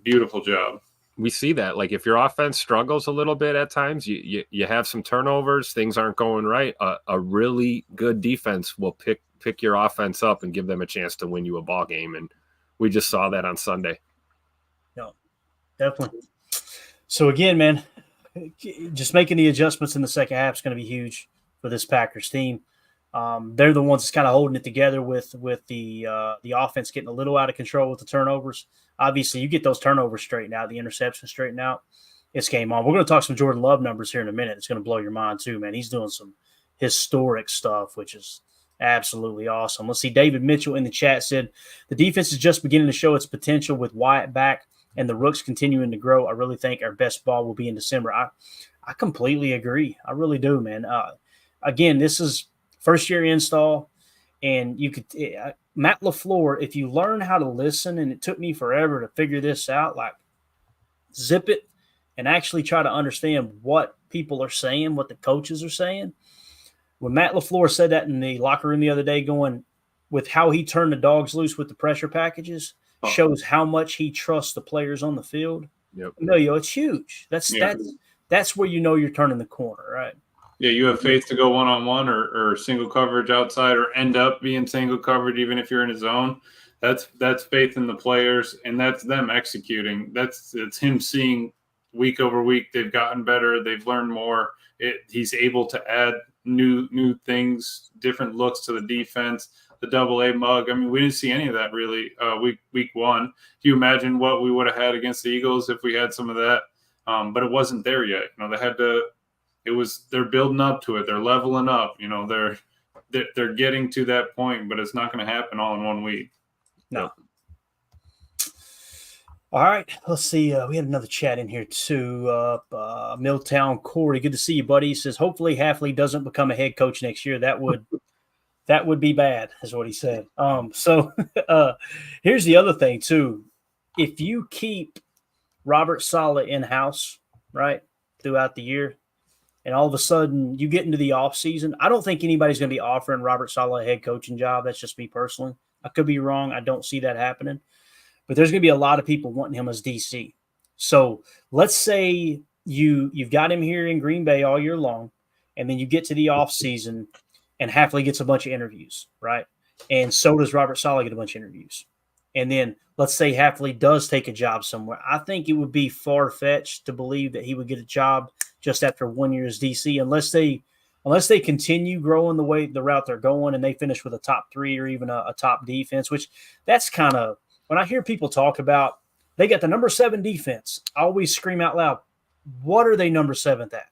Speaker 3: beautiful job.
Speaker 2: We see that, like, if your offense struggles a little bit at times, you have some turnovers, things aren't going right. A really good defense will pick your offense up and give them a chance to win you a ball game. And we just saw that on Sunday.
Speaker 1: No, definitely. So again, man, just making the adjustments in the second half is going to be huge for this Packers team. They're the ones that's kind of holding it together with the offense getting a little out of control with the turnovers. Obviously, you get those turnovers straightened out, the interceptions straightened out, it's game on. We're going to talk some Jordan Love numbers here in a minute. It's going to blow your mind too, man. He's doing some historic stuff, which is absolutely awesome. Let's see. David Mitchell in the chat said, the defense is just beginning to show its potential with Wyatt back and the rooks continuing to grow. I really think our best ball will be in December. I completely agree. I really do, man. Again, this is first-year install, and you could Matt LaFleur, if you learn how to listen, and it took me forever to figure this out, like zip it and actually try to understand what people are saying, what the coaches are saying. When Matt LaFleur said that in the locker room the other day, going with how he turned the dogs loose with the pressure packages, shows how much he trusts the players on the field.
Speaker 2: Yep.
Speaker 1: No, it's huge. That's where you know you're turning the corner, right?
Speaker 3: Yeah, you have faith to go one-on-one or single coverage outside or end up being single coverage even if you're in a zone. That's faith in the players, and that's them executing. It's him seeing week over week they've gotten better, they've learned more. He's able to add new things, different looks to the defense. The double-A mug. I mean, we didn't see any of that really week one. Can you imagine what we would have had against the Eagles if we had some of that? But it wasn't there yet. They had to. They're building up to it. They're leveling up. They're getting to that point, but it's not going to happen all in 1 week.
Speaker 1: No. All right, let's see. We had another chat in here too. Milltown Corey, good to see you, buddy. He says, hopefully Hafley doesn't become a head coach next year. That would be bad, is what he said. So here's the other thing too. If you keep Robert Saleh in-house, right, throughout the year, and all of a sudden you get into the offseason, I don't think anybody's going to be offering Robert Saleh a head coaching job. That's just me personally. I could be wrong. I don't see that happening. But there's going to be a lot of people wanting him as DC. So let's say you've got him here in Green Bay all year long, and then you get to the offseason and Hafley gets a bunch of interviews, right? And so does Robert Saleh get a bunch of interviews. And then let's say Hafley does take a job somewhere. I think it would be far-fetched to believe that he would get a job just after 1 year as DC, unless they continue growing the route they're going and they finish with a top 3 or even a top defense, which that's kind of – when I hear people talk about they got the number 7 defense, I always scream out loud, what are they number 7th at?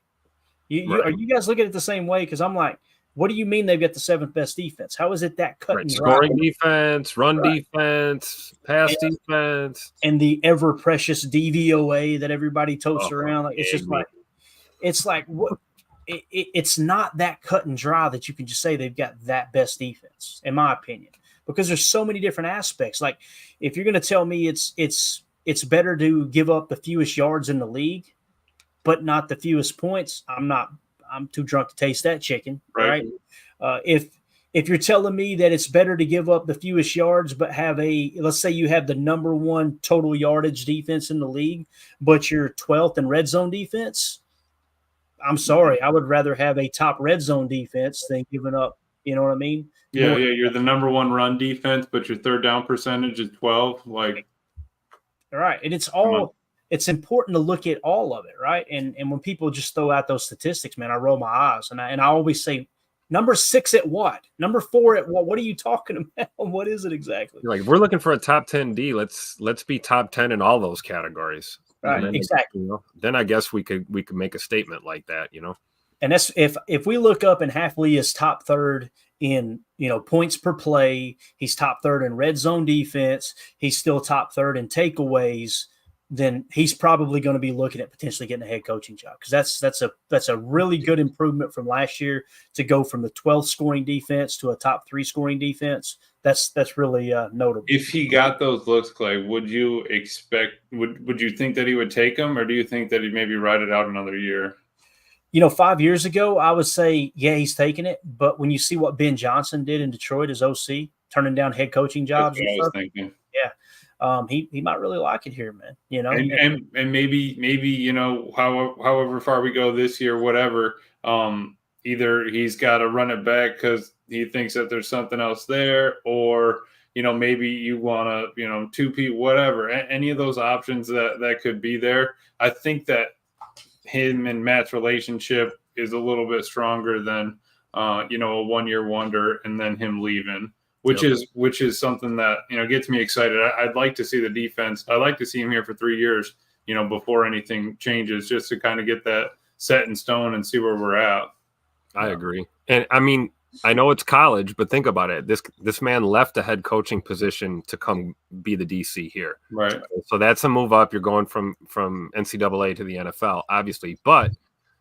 Speaker 1: Are you guys looking at it the same way? Because I'm like, what do you mean they've got the 7th best defense? How is it that cut and dry?
Speaker 2: Scoring defense, run defense, pass defense.
Speaker 1: And the ever-precious DVOA that everybody totes around. Like, it's like what? It's not that cut and dry that you can just say they've got that best defense, in my opinion, because there's so many different aspects. Like, if you're going to tell me it's better to give up the fewest yards in the league, but not the fewest points, I'm too drunk to taste that chicken, right? If you're telling me that it's better to give up the fewest yards, but let's say you have the number 1 total yardage defense in the league, but you're 12th in red zone defense, I'm sorry. I would rather have a top red zone defense than giving up, you know what I mean?
Speaker 3: Yeah, you're the number 1 run defense, but your third down percentage is 12. Like,
Speaker 1: all right. And it's important to look at all of it, right? And when people just throw out those statistics, man, I roll my eyes. And I always say, number 6 at what? Number 4 at what? What are you talking about? What is it exactly?
Speaker 2: Like, if we're looking for a top 10 D, let's be top 10 in all those categories.
Speaker 1: Right,
Speaker 2: then,
Speaker 1: exactly.
Speaker 2: Then I guess we could make a statement like that,
Speaker 1: And that's if we look up and Hafley is top 3rd in points per play, he's top 3rd in red zone defense, he's still top 3rd in takeaways, then he's probably going to be looking at potentially getting a head coaching job, because that's a really good improvement from last year to go from the 12th scoring defense to a top 3 scoring defense. That's really notable.
Speaker 3: If he got those looks, Clay, would you think that he would take them, or do you think that he'd maybe ride it out another year?
Speaker 1: 5 years ago, I would say, yeah, he's taking it. But when you see what Ben Johnson did in Detroit as OC, turning down head coaching jobs,
Speaker 3: that's what I was thinking.
Speaker 1: Yeah, he might really like it here, man.
Speaker 3: And maybe however far we go this year, whatever. Either he's got to run it back because he thinks that there's something else there, or maybe you want to, 2P, whatever, any of those options that could be there. I think that him and Matt's relationship is a little bit stronger than, a 1-year wonder and then him leaving, which is something that, gets me excited. I'd like to see the defense. I'd like to see him here for 3 years, before anything changes, just to kind of get that set in stone and see where we're at.
Speaker 2: I agree. And I mean, I know it's college, but think about it. This man left a head coaching position to come be the DC here.
Speaker 3: Right.
Speaker 2: So that's a move up. You're going from NCAA to the NFL, obviously, but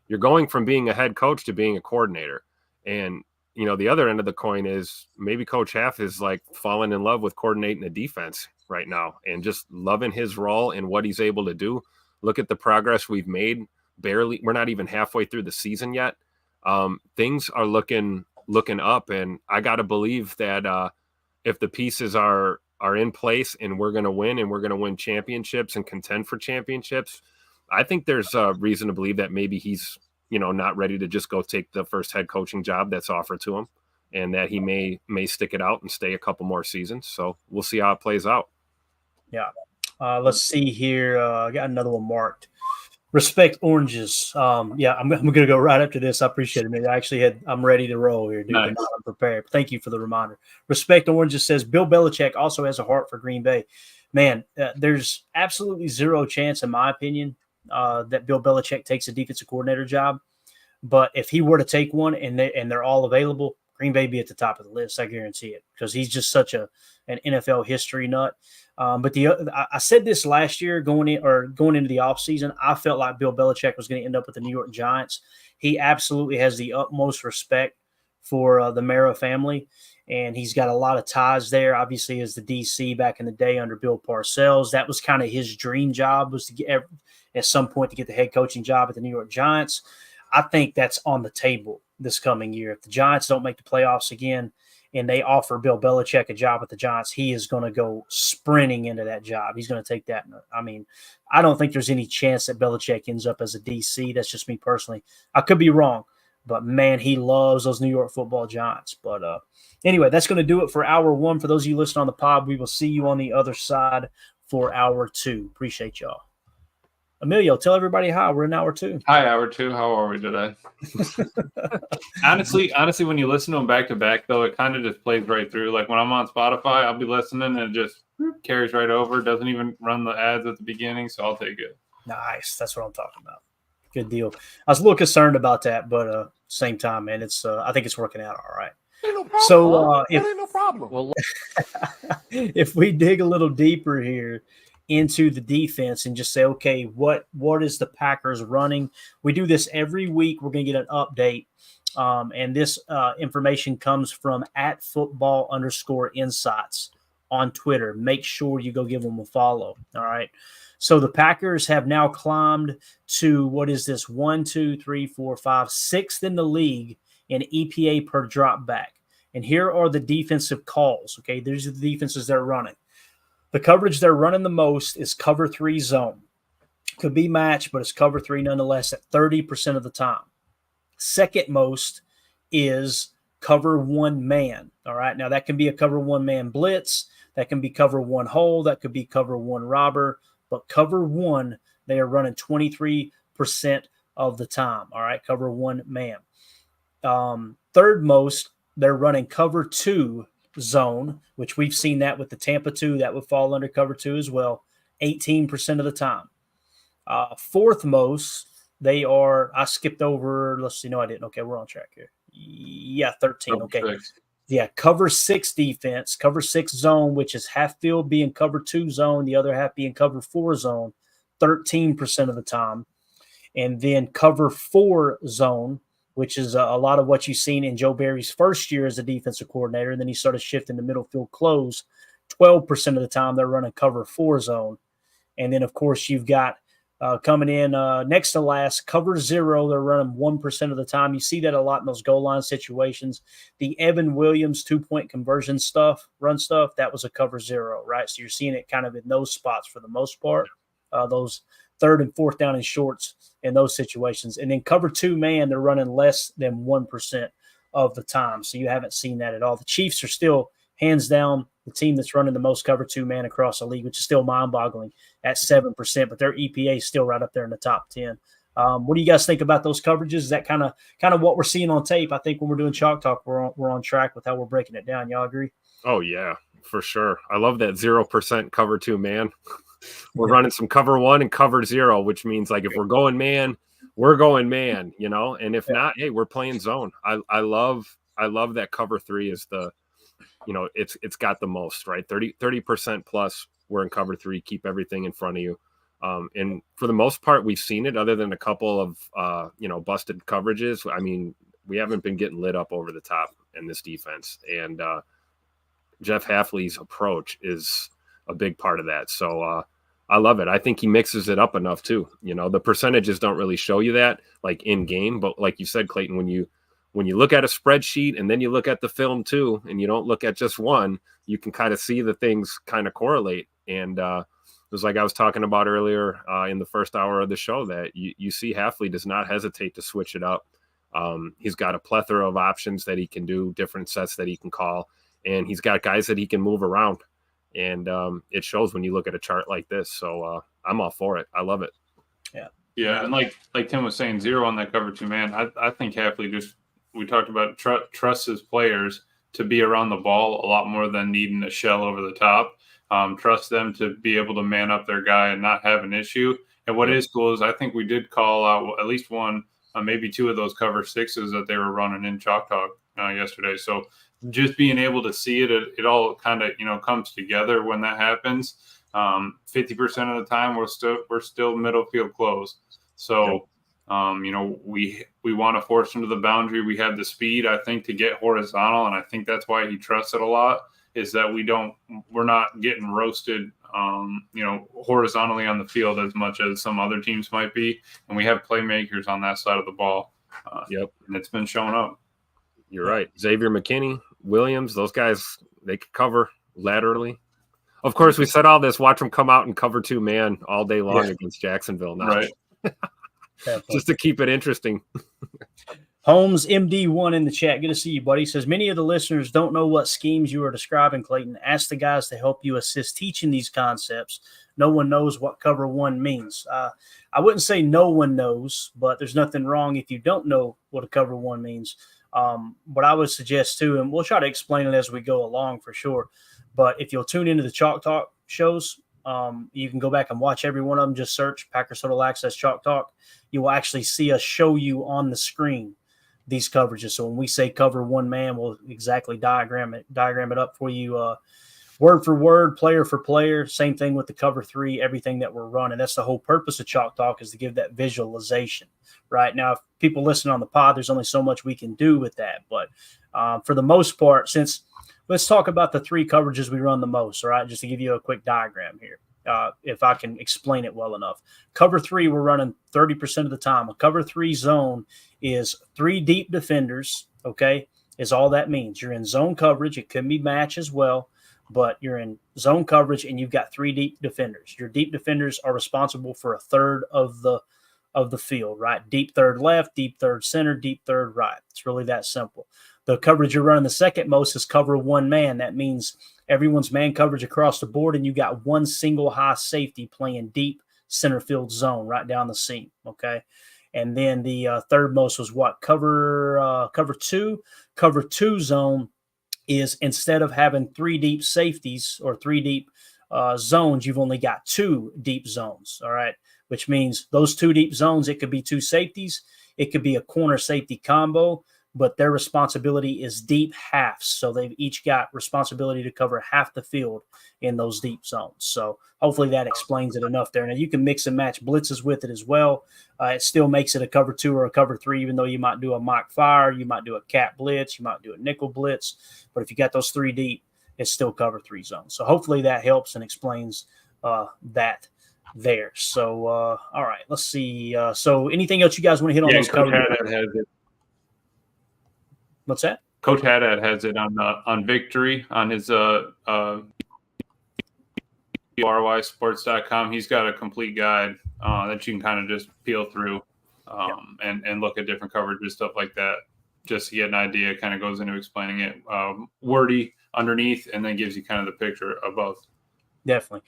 Speaker 2: you're going from being a head coach to being a coordinator. And, the other end of the coin is maybe Coach Half is like falling in love with coordinating the defense right now and just loving his role and what he's able to do. Look at the progress we've made. Barely, we're not even halfway through the season yet. Things are looking up, and I got to believe that if the pieces are in place and we're going to win championships and contend for championships, I think there's a reason to believe that maybe he's, not ready to just go take the first head coaching job that's offered to him, and that he may stick it out and stay a couple more seasons. So we'll see how it plays out.
Speaker 1: Yeah. Let's see here. I got another one marked. Respect oranges. Yeah, I'm going to go right after this. I appreciate it, man. I'm ready to roll here, dude.
Speaker 3: Nice.
Speaker 1: I'm prepared. Thank you for the reminder. Respect oranges says Bill Belichick also has a heart for Green Bay. Man, there's absolutely zero chance, in my opinion, that Bill Belichick takes a defensive coordinator job. But if he were to take one and they're all available, Green Bay be at the top of the list. I guarantee it, because he's just such an NFL history nut. But I said this last year going into the offseason, I felt like Bill Belichick was going to end up with the New York Giants. He absolutely has the utmost respect for the Mara family, and he's got a lot of ties there. Obviously, as the DC back in the day under Bill Parcells, that was kind of his dream job, was to get at some point to get the head coaching job at the New York Giants. I think that's on the table this coming year. If the Giants don't make the playoffs again and they offer Bill Belichick a job at the Giants, he is going to go sprinting into that job. He's going to take that. I mean, I don't think there's any chance that Belichick ends up as a DC. That's just me personally. I could be wrong, but man, he loves those New York Football Giants. But anyway, that's going to do it for hour one. For those of you listening on the pod, we will see you on the other side for hour two. Appreciate y'all. Emilio, tell everybody hi. We're in hour two.
Speaker 3: Hi, hour two. How are we today? honestly, when you listen to them back to back, though, it kind of just plays right through. Like when I'm on Spotify, I'll be listening and it just carries right over. Doesn't even run the ads at the beginning, so I'll take it.
Speaker 1: Nice. That's what I'm talking about. Good deal. I was a little concerned about that, but same time, man, it's I think it's working out all right.
Speaker 6: Ain't no problem,
Speaker 1: So
Speaker 6: ain't no problem. Well,
Speaker 1: if we dig a little deeper here into the defense and just say, okay, what is the Packers running? We do this every week. We're going to get an update. And this information comes from @football_insights on Twitter. Make sure you go give them a follow. All right. So the Packers have now climbed to, what is this? 1, 2, 3, 4, 5, 6th in the league in EPA per drop back. And here are the defensive calls. Okay. These are the defenses they're running. The coverage they're running the most is cover 3 zone. Could be match, but it's cover 3 nonetheless at 30% of the time. Second most is cover 1 man. All right. Now that can be a cover 1 man blitz. That can be cover 1 hole. That could be cover 1 robber. But cover 1, they are running 23% of the time. All right. Cover 1 man. Third most, they're running cover 2 zone, which we've seen that with the Tampa 2, that would fall under cover 2 as well, 18% of the time. Fourth most, they are, I skipped over, let's see, no, I didn't. Okay, we're on track here. Yeah, 13. Okay. Yeah, cover 6 defense, cover 6 zone, which is half field being cover 2 zone, the other half being cover 4 zone, 13% of the time. And then cover 4 zone, which is a lot of what you've seen in Joe Barry's first year as a defensive coordinator. And then he started shifting to middle field close. 12% of the time they're running cover 4 zone. And then, of course, you've got coming in next to last, cover 0. They're running 1% of the time. You see that a lot in those goal line situations. The Evan Williams 2-point conversion run stuff, that was a cover 0, right? So you're seeing it kind of in those spots for the most part, those 3rd and 4th down and shorts in those situations. And then cover 2 man, they're running less than 1% of the time. So you haven't seen that at all. The Chiefs are still hands down the team that's running the most cover 2 man across the league, which is still mind-boggling at 7%, but their EPA is still right up there in the top 10. What do you guys think about those coverages? Is that kind of what we're seeing on tape? I think when we're doing Chalk Talk, we're on track with how we're breaking it down. Y'all agree?
Speaker 2: Oh yeah, for sure. I love that 0% cover 2 man. We're running some cover 1 and cover 0, which means like if we're going man, we're going man, you know. And if not, hey, we're playing zone. I love that cover 3 is the, you know, it's got the most, right? 30% plus. We're in cover 3. Keep everything in front of you. And for the most part, we've seen it other than a couple of, busted coverages. I mean, we haven't been getting lit up over the top in this defense. And Jeff Hafley's approach is a big part of that. So I love it. I think he mixes it up enough too. You know, the percentages don't really show you that like in game, but like you said, Clayton, when you look at a spreadsheet and then you look at the film too, and you don't look at just one, you can kind of see the things kind of correlate. And it was like I was talking about earlier in the first hour of the show that you see Hafley does not hesitate to switch it up. He's got a plethora of options that he can do, different sets that he can call, and he's got guys that he can move around. And it shows when you look at a chart like this. So I'm all for it. I love it.
Speaker 3: Yeah. And like Tim was saying, 0 on that cover 2 man. I think Hafley we talked about trust his players to be around the ball a lot more than needing a shell over the top. Trust them to be able to man up their guy and not have an issue. And what is cool is I think we did call out at least one, maybe 2 of those cover 6s that they were running in Chalk Talk yesterday. So just being able to see it all kind of, comes together when that happens. 50% of the time we're still middle field close. So, we want to force them to the boundary. We have the speed, I think, to get horizontal. And I think that's why he trusts it a lot, is that we're not getting roasted, horizontally on the field as much as some other teams might be. And we have playmakers on that side of the ball. And it's been showing up.
Speaker 2: You're right. Xavier McKinney, Williams, those guys, they could cover laterally. Of course, we said all this, watch them come out and cover 2 man all day long against Jacksonville now.
Speaker 3: Right.
Speaker 2: Just to keep it interesting.
Speaker 1: Holmes MD1 in the chat. Good to see you, buddy. Says many of the listeners don't know what schemes you are describing, Clayton. Ask the guys to help you assist teaching these concepts. No one knows what cover 1 means. I wouldn't say no one knows, but there's nothing wrong if you don't know what a cover 1 means. What I would suggest too, and we'll try to explain it as we go along for sure, but if you'll tune into the Chalk Talk shows, you can go back and watch every one of them. Just search Packers Total Access Chalk Talk. You will actually see us show you on the screen these coverages. So when we say cover 1 man, we'll exactly diagram it up for you, word for word, player for player. Same thing with the cover 3, everything that we're running. That's the whole purpose of Chalk Talk, is to give that visualization. Right now, if people listen on the pod, there's only so much we can do with that. But for the most part, let's talk about the 3 coverages we run the most. All right, just to give you a quick diagram here, if I can explain it well enough. Cover 3, we're running 30% of the time. A cover 3 zone is 3 deep defenders. Okay, is all that means. You're in zone coverage. It can be match as well, but you're in zone coverage and you've got 3 deep defenders. Your deep defenders are responsible for a third of the field, right? Deep third left, deep third center, deep third right. It's really that simple. The coverage you're running the second most is cover 1 man. That means everyone's man coverage across the board, and you got one single high safety playing deep center field zone right down the seam, okay? And then the third most was what? Cover 2. Cover 2 zone is, instead of having 3 deep safeties or 3 deep zones, you've only got 2 deep zones, all right? Which means those 2 deep zones, it could be 2 safeties, it could be a corner safety combo, but their responsibility is deep halves. So they've each got responsibility to cover half the field in those deep zones. So hopefully that explains it enough there. Now you can mix and match blitzes with it as well. It still makes it a cover 2 or a cover 3, even though you might do a mock fire, you might do a cat blitz, you might do a nickel blitz. But if you got those 3 deep, it's still cover 3 zones. So hopefully that helps and explains that there. So, all right, let's see. So anything else you guys want to hit on those coverages? What's that?
Speaker 3: Coach Haddad has it on Victory on his RYSports.com. He's got a complete guide that you can kind of just peel through and look at different coverages, stuff like that, just to get an idea. Kind of goes into explaining it. Wordy underneath, and then gives you kind of the picture of both.
Speaker 1: Definitely.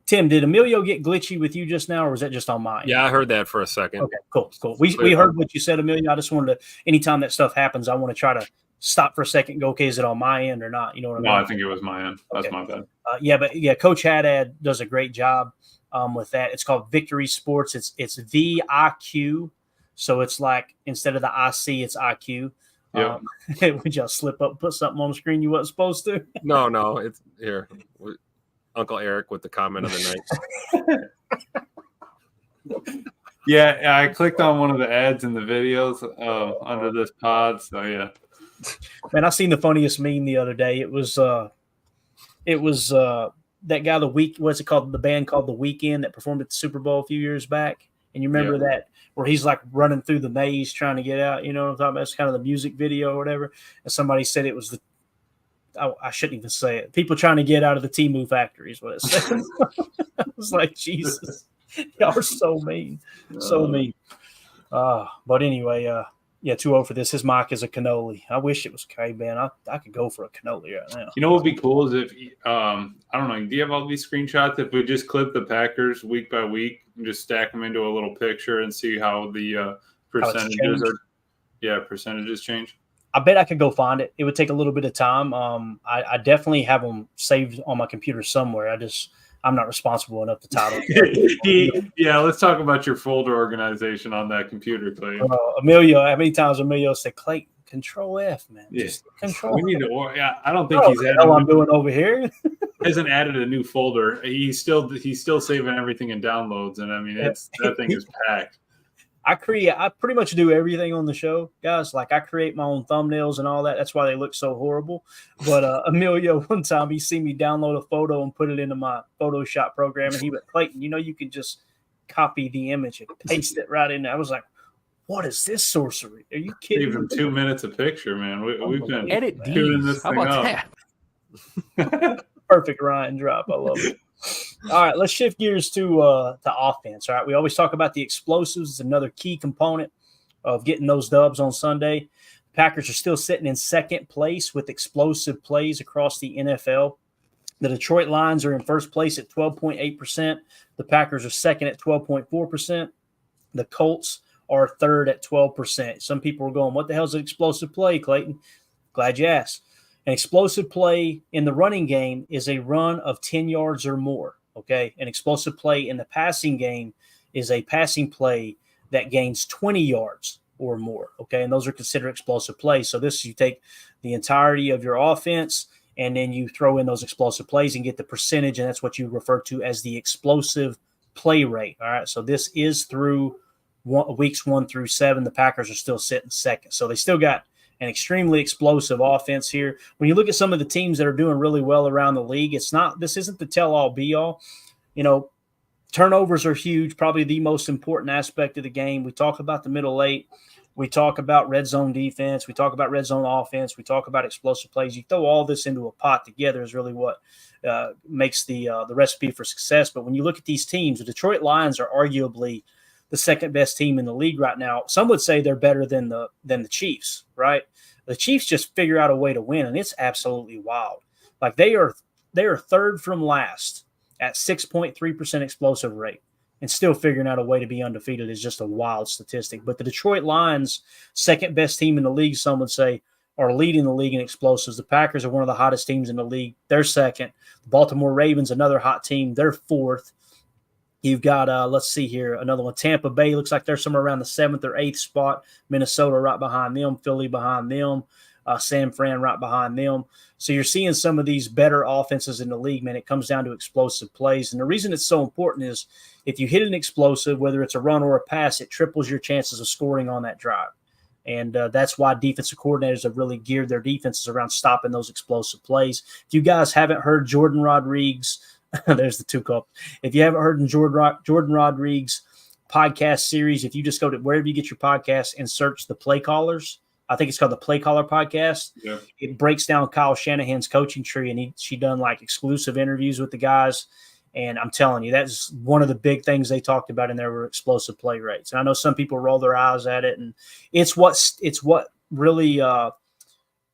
Speaker 1: Tim, did Emilio get glitchy with you just now, or was that just on my end?
Speaker 2: Yeah, I heard that for a second.
Speaker 1: Okay, cool. We heard what you said, Emilio. I just wanted to, anytime that stuff happens, I want to try to stop for a second and go, okay, is it on my end or not? You know what I mean?
Speaker 3: No, I think it was my end. That's my bad.
Speaker 1: Coach Haddad does a great job with that. It's called Victory Sports. It's VIQ. So it's like instead of the IC, it's IQ.
Speaker 3: Yeah.
Speaker 1: Would y'all slip up and put something on the screen you wasn't supposed to?
Speaker 2: No, it's here. Uncle Eric with the comment of the night.
Speaker 3: Yeah, I clicked on one of the ads in the videos under this pod. So yeah.
Speaker 1: Man, I seen the funniest meme the other day. It was that guy what's it called? The band called The Weeknd that performed at the Super Bowl a few years back. And you remember that where he's like running through the maze trying to get out, you know what I'm talking about? It's kind of the music video or whatever. And somebody said it was I shouldn't even say it. People trying to get out of the Temu factory is what it said. I was like, Jesus, y'all are so mean. So mean. But anyway, 2-0 for this. His mic is a cannoli. I wish it was K-Man. I could go for a cannoli right now.
Speaker 3: You know what would be cool is if, I don't know, do you have all these screenshots? If we just clip the Packers week by week and just stack them into a little picture and see how the percentages change?
Speaker 1: I bet I could go find it. It would take a little bit of time. I definitely have them saved on my computer somewhere. I'm not responsible enough to title.
Speaker 3: Yeah, let's talk about your folder organization on that computer, Clay.
Speaker 1: Emilio, how many times Emilio said, Clay, Control F, man.
Speaker 3: Yeah.
Speaker 1: Just Control.
Speaker 3: We need to. Yeah, I don't think
Speaker 1: he's added. I'm doing over here.
Speaker 3: Hasn't added a new folder. He's still saving everything in downloads, and I mean, that thing is packed.
Speaker 1: I pretty much do everything on the show, guys. Like I create my own thumbnails and all that. That's why they look so horrible. But Emilio, one time he seen me download a photo and put it into my Photoshop program, and he went, Clayton, you can just copy the image and paste it right in there. I was like, what is this sorcery? Are you kidding?
Speaker 3: Even 2 minutes a picture, man. We've been
Speaker 9: edit
Speaker 3: doing
Speaker 9: these.
Speaker 3: this
Speaker 9: How
Speaker 3: thing
Speaker 9: about
Speaker 3: up.
Speaker 9: that?
Speaker 1: Perfect Ryan drop. I love it. All right, let's shift gears to offense. All right, we always talk about the explosives. It's another key component of getting those dubs on Sunday. Packers are still sitting in second place with explosive plays across the NFL. The Detroit Lions are in first place at 12.8%. The Packers are second at 12.4%. The Colts are third at 12%. Some people are going, what the hell is an explosive play, Clayton? Glad you asked. An explosive play in the running game is a run of 10 yards or more, okay? An explosive play in the passing game is a passing play that gains 20 yards or more, okay? And those are considered explosive plays. So you take the entirety of your offense and then you throw in those explosive plays and get the percentage, and that's what you refer to as the explosive play rate, all right? So this is through weeks 1 through 7. The Packers are still sitting second. So they still got an extremely explosive offense here. When you look at some of the teams that are doing really well around the league, this isn't the tell-all be-all. Turnovers are huge, probably the most important aspect of the game. We talk about the middle eight. We talk about red zone defense. We talk about red zone offense. We talk about explosive plays. You throw all this into a pot together is really what makes the recipe for success. But when you look at these teams, the Detroit Lions are arguably the second best team in the league right now. Some would say they're better than the Chiefs, right? The Chiefs just figure out a way to win, and it's absolutely wild. Like they are third from last at 6.3% explosive rate, and still figuring out a way to be undefeated is just a wild statistic. But the Detroit Lions, second best team in the league, some would say, are leading the league in explosives. The Packers are one of the hottest teams in the league. They're second. The Baltimore Ravens, another hot team. They're fourth. You've got, let's see here, another one. Tampa Bay looks like they're somewhere around the 7th or 8th spot. Minnesota right behind them. Philly behind them. San Fran right behind them. So you're seeing some of these better offenses in the league, man. It comes down to explosive plays. And the reason it's so important is if you hit an explosive, whether it's a run or a pass, it triples your chances of scoring on that drive. And that's why defensive coordinators have really geared their defenses around stopping those explosive plays. If you guys haven't heard Jordan Rodriguez – there's the two cup. If you haven't heard in Jordan Rodriguez podcast series, if you just go to wherever you get your podcast and search the Play Callers, I think it's called the Play Caller podcast.
Speaker 3: Yeah.
Speaker 1: It breaks down Kyle Shanahan's coaching tree, and she done like exclusive interviews with the guys. And I'm telling you, that's one of the big things they talked about in there were explosive play rates. And I know some people roll their eyes at it, and it's what really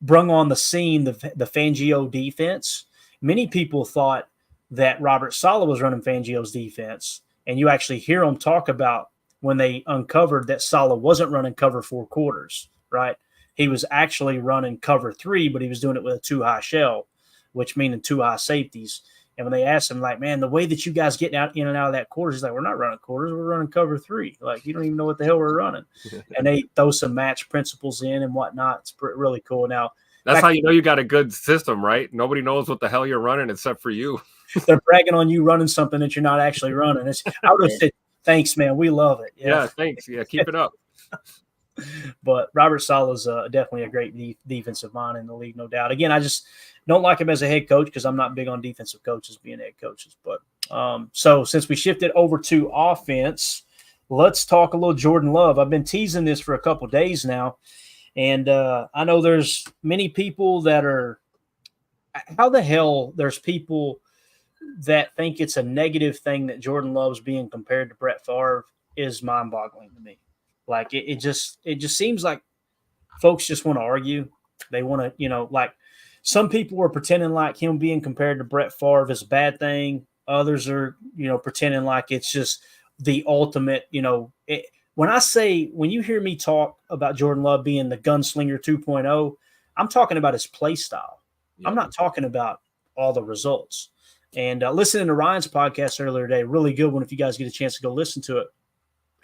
Speaker 1: brung on the scene the Fangio defense, many people thought that Robert Saleh was running Fangio's defense. And you actually hear them talk about when they uncovered that Saleh wasn't running cover 4 quarters, right? He was actually running cover 3, but he was doing it with a 2-high shell, which meaning 2 high safeties. And when they asked him, like, man, the way that you guys get out in and out of that quarters, he's like, we're not running quarters, we're running cover 3. Like, you don't even know what the hell we're running. And they throw some match principles in and whatnot. It's really cool. Now,
Speaker 2: that's how you know you got a good system, right? Nobody knows what the hell you're running except for you.
Speaker 1: They're bragging on you running something that you're not actually running. I would have said, thanks, man. We love it.
Speaker 2: Yeah, thanks. Yeah, keep it up.
Speaker 1: But Robert Saleh is definitely a great defensive mind in the league, no doubt. Again, I just don't like him as a head coach because I'm not big on defensive coaches being head coaches. But so since we shifted over to offense, let's talk a little Jordan Love. I've been teasing this for a couple of days now, and I know there's many people that are – how the hell there's people that think it's a negative thing that Jordan Love's being compared to Brett Favre is mind-boggling to me. Like it just seems like folks just want to argue. They want to, like some people were pretending like him being compared to Brett Favre is a bad thing. Others are, pretending like it's just the ultimate, when you hear me talk about Jordan Love being the gunslinger 2.0, I'm talking about his play style. Yeah. I'm not talking about all the results. And listening to Ryan's podcast earlier today, really good one. If you guys get a chance to go listen to it,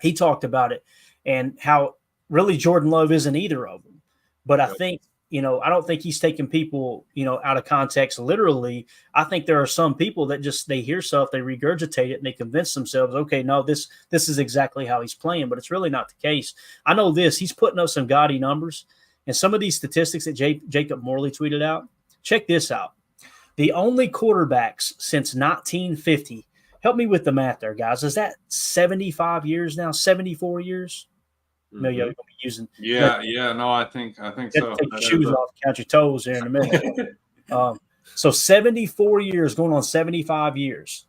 Speaker 1: he talked about it. And how really Jordan Love isn't either of them. But I think, I don't think he's taking people, out of context literally. I think there are some people that just they hear stuff, they regurgitate it, and they convince themselves, okay, no, this is exactly how he's playing. But it's really not the case. I know this. He's putting up some gaudy numbers. And some of these statistics that Jacob Morley tweeted out, check this out. The only quarterbacks since 1950, help me with the math there, guys. Is that 75 years now, 74 years? No, you're going to be using.
Speaker 3: Yeah. No, I think so.
Speaker 1: Take your shoes off, count your toes here in a minute. So 74 years, going on 75 years.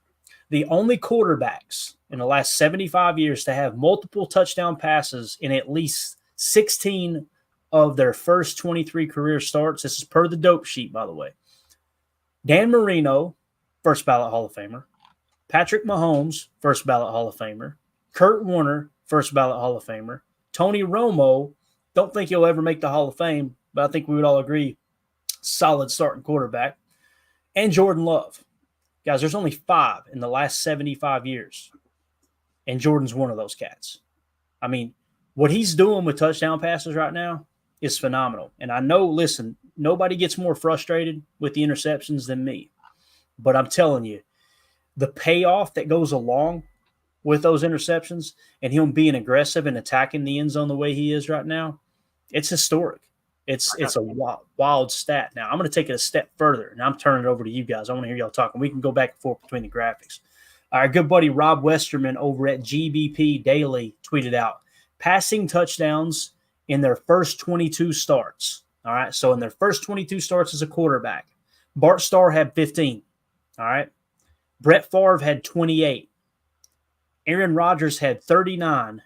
Speaker 1: The only quarterbacks in the last 75 years to have multiple touchdown passes in at least 16 of their first 23 career starts. This is per the dope sheet, by the way. Dan Marino, first ballot Hall of Famer. Patrick Mahomes, first ballot Hall of Famer. Kurt Warner, first ballot Hall of Famer. Tony Romo, don't think he'll ever make the Hall of Fame, but I think we would all agree, solid starting quarterback. And Jordan Love. Guys, there's only 5 in the last 75 years. And Jordan's one of those cats. I mean, what he's doing with touchdown passes right now is phenomenal. And I know, listen, nobody gets more frustrated with the interceptions than me. But I'm telling you, the payoff that goes along with those interceptions and him being aggressive and attacking the end zone the way he is right now, it's historic. It's a wild stat. Now, I'm going to take it a step further, and I'm turning it over to you guys. I want to hear y'all talking. We can go back and forth between the graphics. Our good buddy Rob Westerman over at GBP Daily tweeted out, passing touchdowns in their first 22 starts. All right, so in their first 22 starts as a quarterback, Bart Starr had 15. All right, Brett Favre had 28. Aaron Rodgers had 39.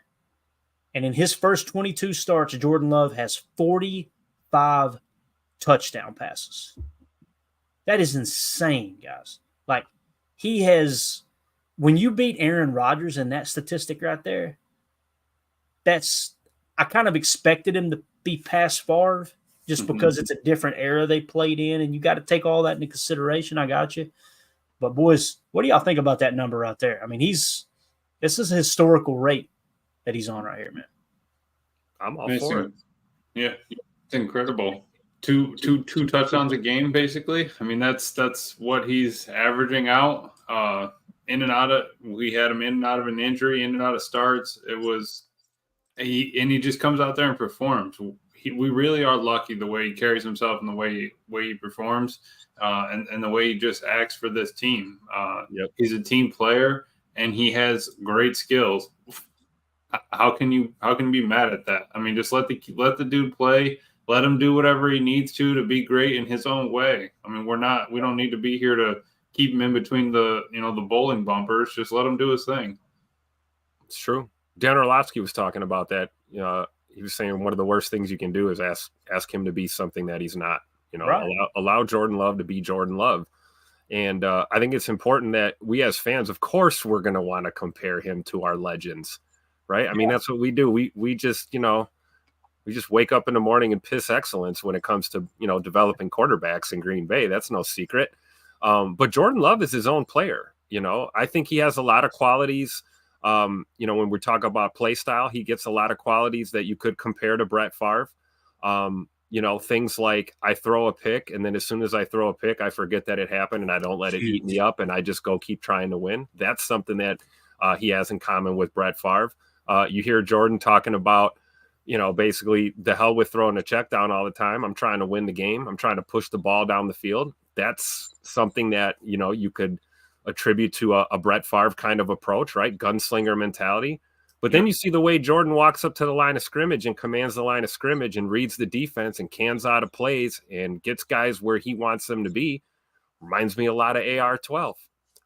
Speaker 1: And in his first 22 starts, Jordan Love has 45 touchdown passes. That is insane, guys. Like, he has – when you beat Aaron Rodgers in that statistic right there, that's – I kind of expected him to be past Favre just because it's a different era they played in, and you got to take all that into consideration. I got you. But, boys, what do y'all think about that number right there? I mean, this is a historical rate that he's on right here, man.
Speaker 2: I'm all for it.
Speaker 3: Yeah, it's incredible. Two touchdowns a game, basically. I mean, that's what he's averaging out. In and out of, we had him in and out of an injury, in and out of starts. He just comes out there and performs. We really are lucky the way he carries himself and the way he performs, and the way he just acts for this team. He's a team player and he has great skills. How can you be mad at that? I mean, just let the dude play. Let him do whatever he needs to be great in his own way. I mean, we don't need to be here to keep him in between the bowling bumpers. Just let him do his thing.
Speaker 2: It's true. Dan Orlovsky was talking about that he was saying one of the worst things you can do is ask him to be something that he's not. You know,
Speaker 1: Right.
Speaker 2: allow Jordan Love to be Jordan Love. And I think it's important that we as fans, of course, we're going to want to compare him to our legends, right? I mean, that's what we do. We just, you know, we just wake up in the morning and piss excellence when it comes to, you know, developing quarterbacks in Green Bay. That's no secret. But Jordan Love is his own player. You know, I think he has a lot of qualities. You know, when we talk about play style, he gets a lot of qualities that you could compare to Brett Favre. You know, things like I throw a pick, and then as soon as I throw a pick, I forget that it happened, and I don't let it eat me up, and I just go keep trying to win. That's something that he has in common with Brett Favre. You hear Jordan talking about, you know, basically the hell with throwing a check down all the time. I'm trying to win the game. I'm trying to push the ball down the field. That's something that, you know, you could attribute to a Brett Favre kind of approach, right? Gunslinger mentality. But then you see the way Jordan walks up to the line of scrimmage and commands the line of scrimmage and reads the defense and cans out of plays and gets guys where he wants them to be. Reminds me a lot of AR-12.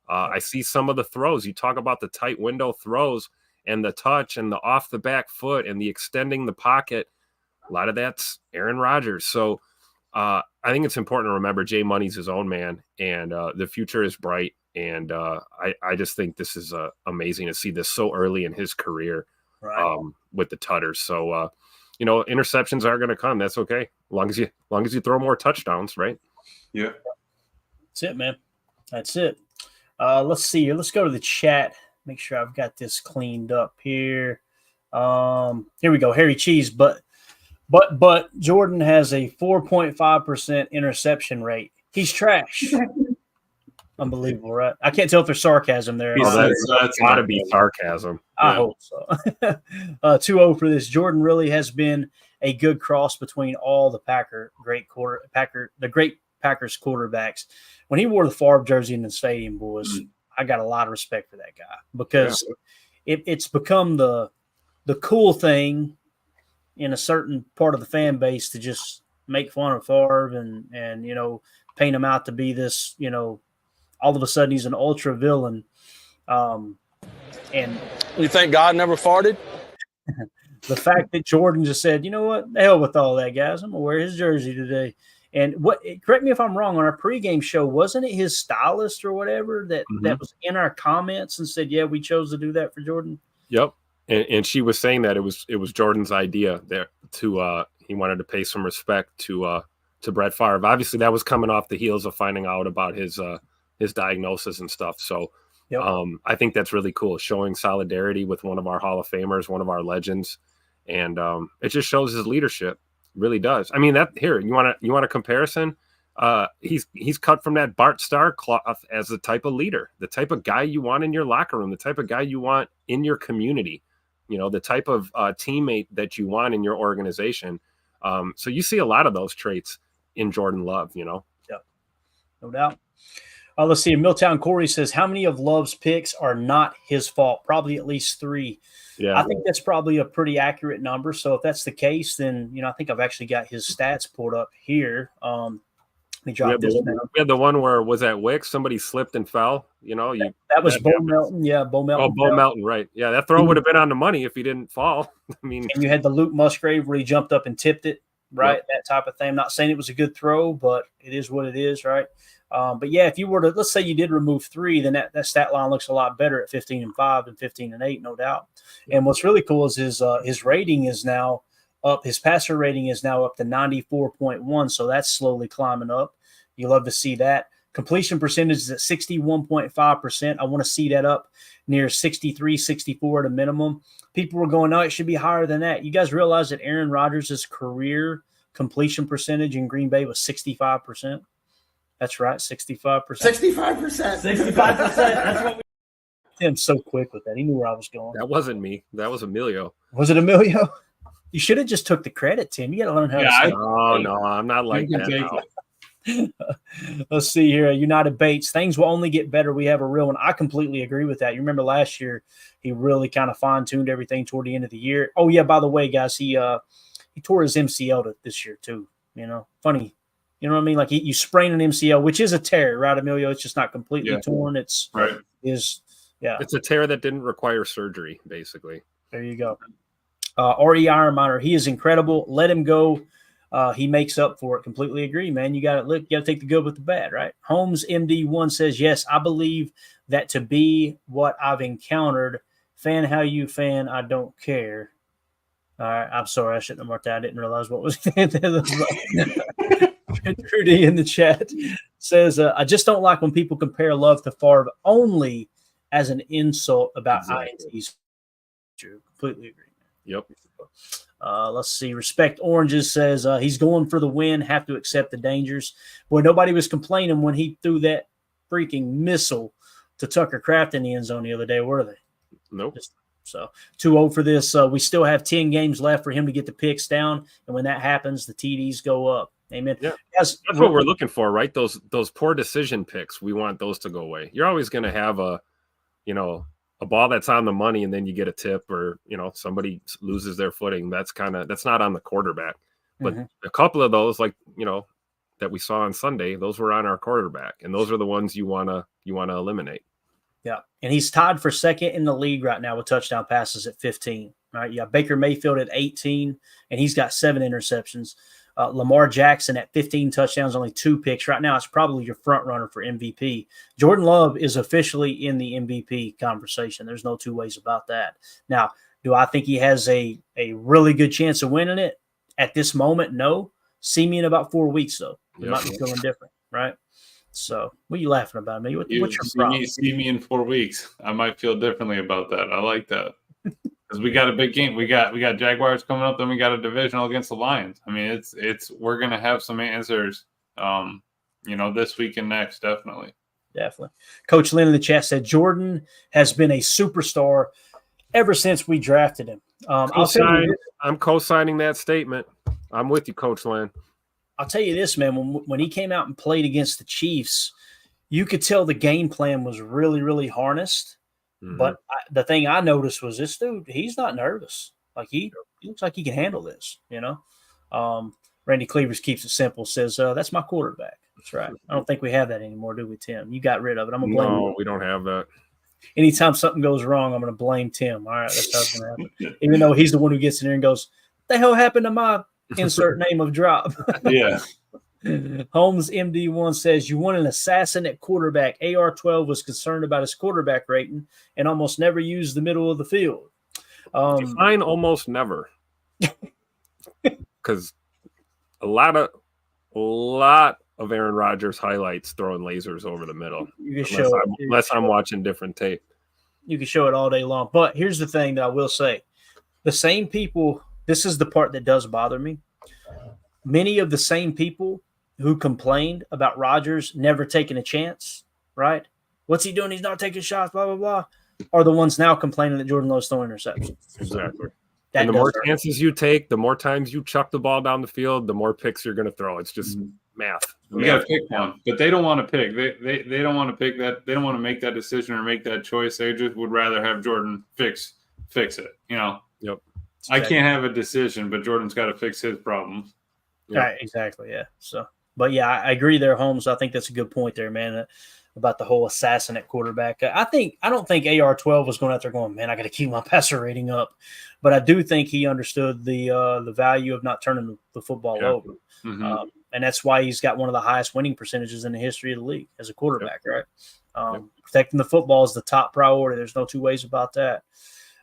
Speaker 2: I see some of the throws. You talk about the tight window throws and the touch and the off the back foot and the extending the pocket. A lot of that's Aaron Rodgers. So I think it's important to remember Jay Money's his own man, and the future is bright. And I just think this is amazing to see this so early in his career,
Speaker 1: Right.
Speaker 2: With the Tutters. So, you know, interceptions are going to come. That's okay. As long as you throw more touchdowns, right?
Speaker 3: Yeah.
Speaker 1: That's it, man. That's it. Let's see here. Let's go to the chat. Make sure I've got this cleaned up here. Here we go. Harry Cheese, but Jordan has a 4.5% interception rate. He's trash. Unbelievable, right? I can't tell if there's sarcasm there.
Speaker 2: That's got to be sarcasm.
Speaker 1: I hope so. 2-0 for this. Jordan really has been a good cross between all the great Packers quarterbacks. When he wore the Favre jersey in the stadium, boys, I got a lot of respect for that guy because it's become the cool thing in a certain part of the fan base to just make fun of Favre and you know, paint him out to be this, you know, all of a sudden he's an ultra villain. And
Speaker 10: you think God never farted?
Speaker 1: The fact that Jordan just said, you know what, the hell with all that, guys. I'm gonna wear his jersey today. And correct me if I'm wrong, on our pregame show, wasn't it his stylist or whatever that was in our comments and said, yeah, we chose to do that for Jordan?
Speaker 2: Yep. And she was saying that it was Jordan's idea there to he wanted to pay some respect to Brett Favre. Obviously, that was coming off the heels of finding out about his diagnosis and stuff. So I think that's really cool, showing solidarity with one of our Hall of Famers, one of our legends, and it just shows his leadership. Really does. I mean, that here you want a comparison. He's cut from that Bart Starr cloth as the type of leader, the type of guy you want in your locker room, the type of guy you want in your community. You know, the type of teammate that you want in your organization. So you see a lot of those traits in Jordan Love, you know?
Speaker 1: Yeah, no doubt. Let's see. Milltown Corey says, how many of Love's picks are not his fault? Probably at least 3.
Speaker 2: Yeah.
Speaker 1: I think that's probably a pretty accurate number. So if that's the case, then, you know, I think I've actually got his stats pulled up here. Let me drop this down.
Speaker 2: We had the one where was that Wicks? Somebody slipped and fell. You know,
Speaker 1: that was Bo Melton. Yeah, Bo Melton.
Speaker 2: Oh, Bo Melton, right? Yeah, that throw would have been on the money if he didn't fall. I mean,
Speaker 1: and you had the Luke Musgrave where he jumped up and tipped it, right? Yep. That type of thing. I'm not saying it was a good throw, but it is what it is, right? But yeah, if you were to, let's say you did remove 3, then that stat line looks a lot better at 15-5 and 15-8, no doubt. And what's really cool is his rating is now up. His passer rating is now up to 94.1, so that's slowly climbing up. You love to see that. Completion percentage is at 61.5%. I want to see that up near 63, 64 at a minimum. People were going, no, it should be higher than that. You guys realize that Aaron Rodgers' career completion percentage in Green Bay was 65%? That's right, 65%.
Speaker 9: 65%.
Speaker 1: 65%. That's what Tim's so quick with that. He knew where I was going.
Speaker 2: That wasn't me. That was Emilio.
Speaker 1: Was it Emilio? You should have just took the credit, Tim. You got to learn how to say
Speaker 2: it. No, I'm not like that.
Speaker 1: Let's see here. United Bates. Things will only get better. We have a real one. I completely agree with that. You remember last year, he really kind of fine-tuned everything toward the end of the year. Oh, yeah, by the way, guys, he tore his MCL this year too. You know, funny. You know what I mean? Like you sprain an MCL, which is a tear, right, Emilio? It's just not completely torn. It's
Speaker 3: right.
Speaker 1: It's a
Speaker 2: tear that didn't require surgery, basically.
Speaker 1: There you go. R.E. Ironminer, he is incredible. Let him go. He makes up for it. Completely agree, man. You got to take the good with the bad, right? Holmes MD1 says, yes, I believe that to be what I've encountered. Fan how you fan, I don't care. All right, I'm sorry, I shouldn't have marked that. I didn't realize what was Trudy in the chat says, I just don't like when people compare love to Favre only as an insult about INTs. True, completely agree.
Speaker 2: Yep.
Speaker 1: Let's see. Respect Oranges says he's going for the win. Have to accept the dangers. Boy, nobody was complaining when he threw that freaking missile to Tucker Kraft in the end zone the other day, were they?
Speaker 2: Nope.
Speaker 1: So 2-0 for this. We still have 10 games left for him to get the picks down, and when that happens, the TDs go up. Amen.
Speaker 2: Yeah, that's what we're looking for, right? Those poor decision picks. We want those to go away. You're always going to have a ball that's on the money, and then you get a tip, or somebody loses their footing. That's not on the quarterback. But a couple of those, like that we saw on Sunday, those were on our quarterback, and those are the ones you wanna eliminate.
Speaker 1: Yeah, and he's tied for second in the league right now with touchdown passes at 15. Right, you got Baker Mayfield at 18, and he's got 7 interceptions. Lamar Jackson at 15 touchdowns, only 2 picks. Right now, it's probably your front runner for MVP. Jordan Love is officially in the MVP conversation. There's no two ways about that. Now, do I think he has a really good chance of winning it at this moment? No. See me in about 4 weeks, though. It might be feeling different, right? So, what are you laughing about, man? What's your problem?
Speaker 3: See me in 4 weeks. I might feel differently about that. I like that. Because we got a big game. We got Jaguars coming up, then we got a divisional against the Lions. I mean, we're gonna have some answers this week and next, definitely.
Speaker 1: Definitely. Coach Lynn in the chat said Jordan has been a superstar ever since we drafted him.
Speaker 2: I'm co-signing that statement. I'm with you, Coach Lynn.
Speaker 1: I'll tell you this, man. When he came out and played against the Chiefs, you could tell the game plan was really, really harnessed. Mm-hmm. But the thing I noticed was this dude, he's not nervous. Like he looks like he can handle this, Randy Cleavers keeps it simple, says, that's my quarterback. That's right. I don't think we have that anymore, do we, Tim? You got rid of it. I'm going to blame you.
Speaker 2: No, we don't have that.
Speaker 1: Anytime something goes wrong, I'm going to blame Tim. All right, that's how it's going to happen. Even though he's the one who gets in there and goes, what the hell happened to my insert name of drop?
Speaker 3: Yeah.
Speaker 1: Holmes MD1 says, you want an assassin at quarterback. AR-12 was concerned about his quarterback rating and almost never used the middle of the field.
Speaker 2: Define almost never. Because a lot of Aaron Rodgers highlights throwing lasers over the middle. Unless I'm watching different tape.
Speaker 1: You can show it all day long. But here's the thing that I will say. The same people, this is the part that does bother me. Many of the same people who complained about Rodgers never taking a chance, right? What's he doing? He's not taking shots, blah, blah, blah, are the ones now complaining that Jordan Love's throwing interceptions.
Speaker 2: Exactly. And the more chances you take, the more times you chuck the ball down the field, the more picks you're going to throw. It's just math.
Speaker 3: You got to pick one, but they don't want to pick. They don't want to pick that. They don't want to make that decision or make that choice. They just would rather have Jordan fix it.
Speaker 2: Yep.
Speaker 3: I can't have a decision, but Jordan's got to fix his problems.
Speaker 1: Yep. Right, exactly. Yeah. So, but yeah, I agree there, Holmes. I think that's a good point there, man, about the whole assassin at quarterback. I don't think AR-12 was going out there going, man, I got to keep my passer rating up. But I do think he understood the value of not turning the football over. Mm-hmm. And that's why he's got one of the highest winning percentages in the history of the league as a quarterback, right? Protecting the football is the top priority. There's no two ways about that.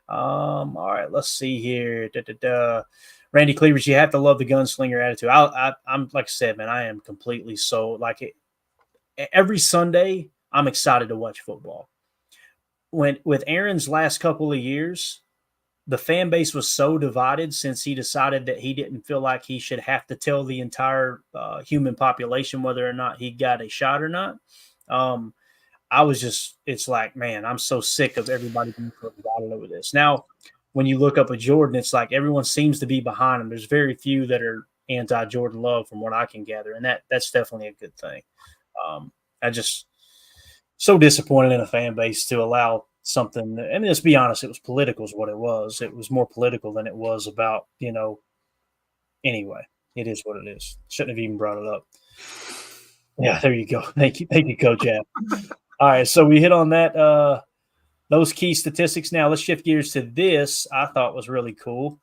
Speaker 1: All right, let's see here. Randy Cleavers, you have to love the gunslinger attitude. I'm like I said, man, I am completely so like it. Every Sunday, I'm excited to watch football. With Aaron's last couple of years, the fan base was so divided since he decided that he didn't feel like he should have to tell the entire human population whether or not he got a shot or not. It's like, man, I'm so sick of everybody being so divided over this. Now, when you look up at Jordan, it's like everyone seems to be behind him. There's very few that are anti-Jordan Love from what I can gather, and that's definitely a good thing. I just so disappointed in a fan base to allow something. I mean, let's be honest, it was political is what it was. It was more political than it was about, anyway, it is what it is. Shouldn't have even brought it up. Yeah, there you go. Thank you, Coach App. All right, so we hit on that, those key statistics. Now let's shift gears to this. I thought was really cool.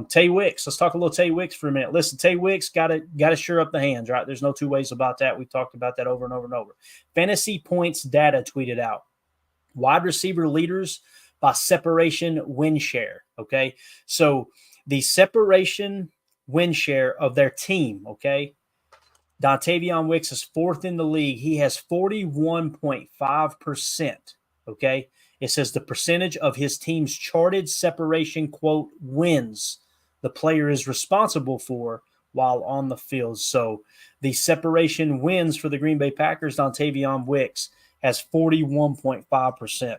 Speaker 1: Tay Wicks. Let's talk a little Tay Wicks for a minute. Listen, Tay Wicks got to sure up the hands, right? There's no two ways about that. We've talked about that over and over and over. Fantasy points data tweeted out. Wide receiver leaders by separation win share. Okay. So the separation win share of their team. Okay. Dontavion Wicks is fourth in the league. He has 41.5%. Okay. It says the percentage of his team's charted separation, quote, wins the player is responsible for while on the field. So the separation wins for the Green Bay Packers, Dontavion Wicks has 41.5%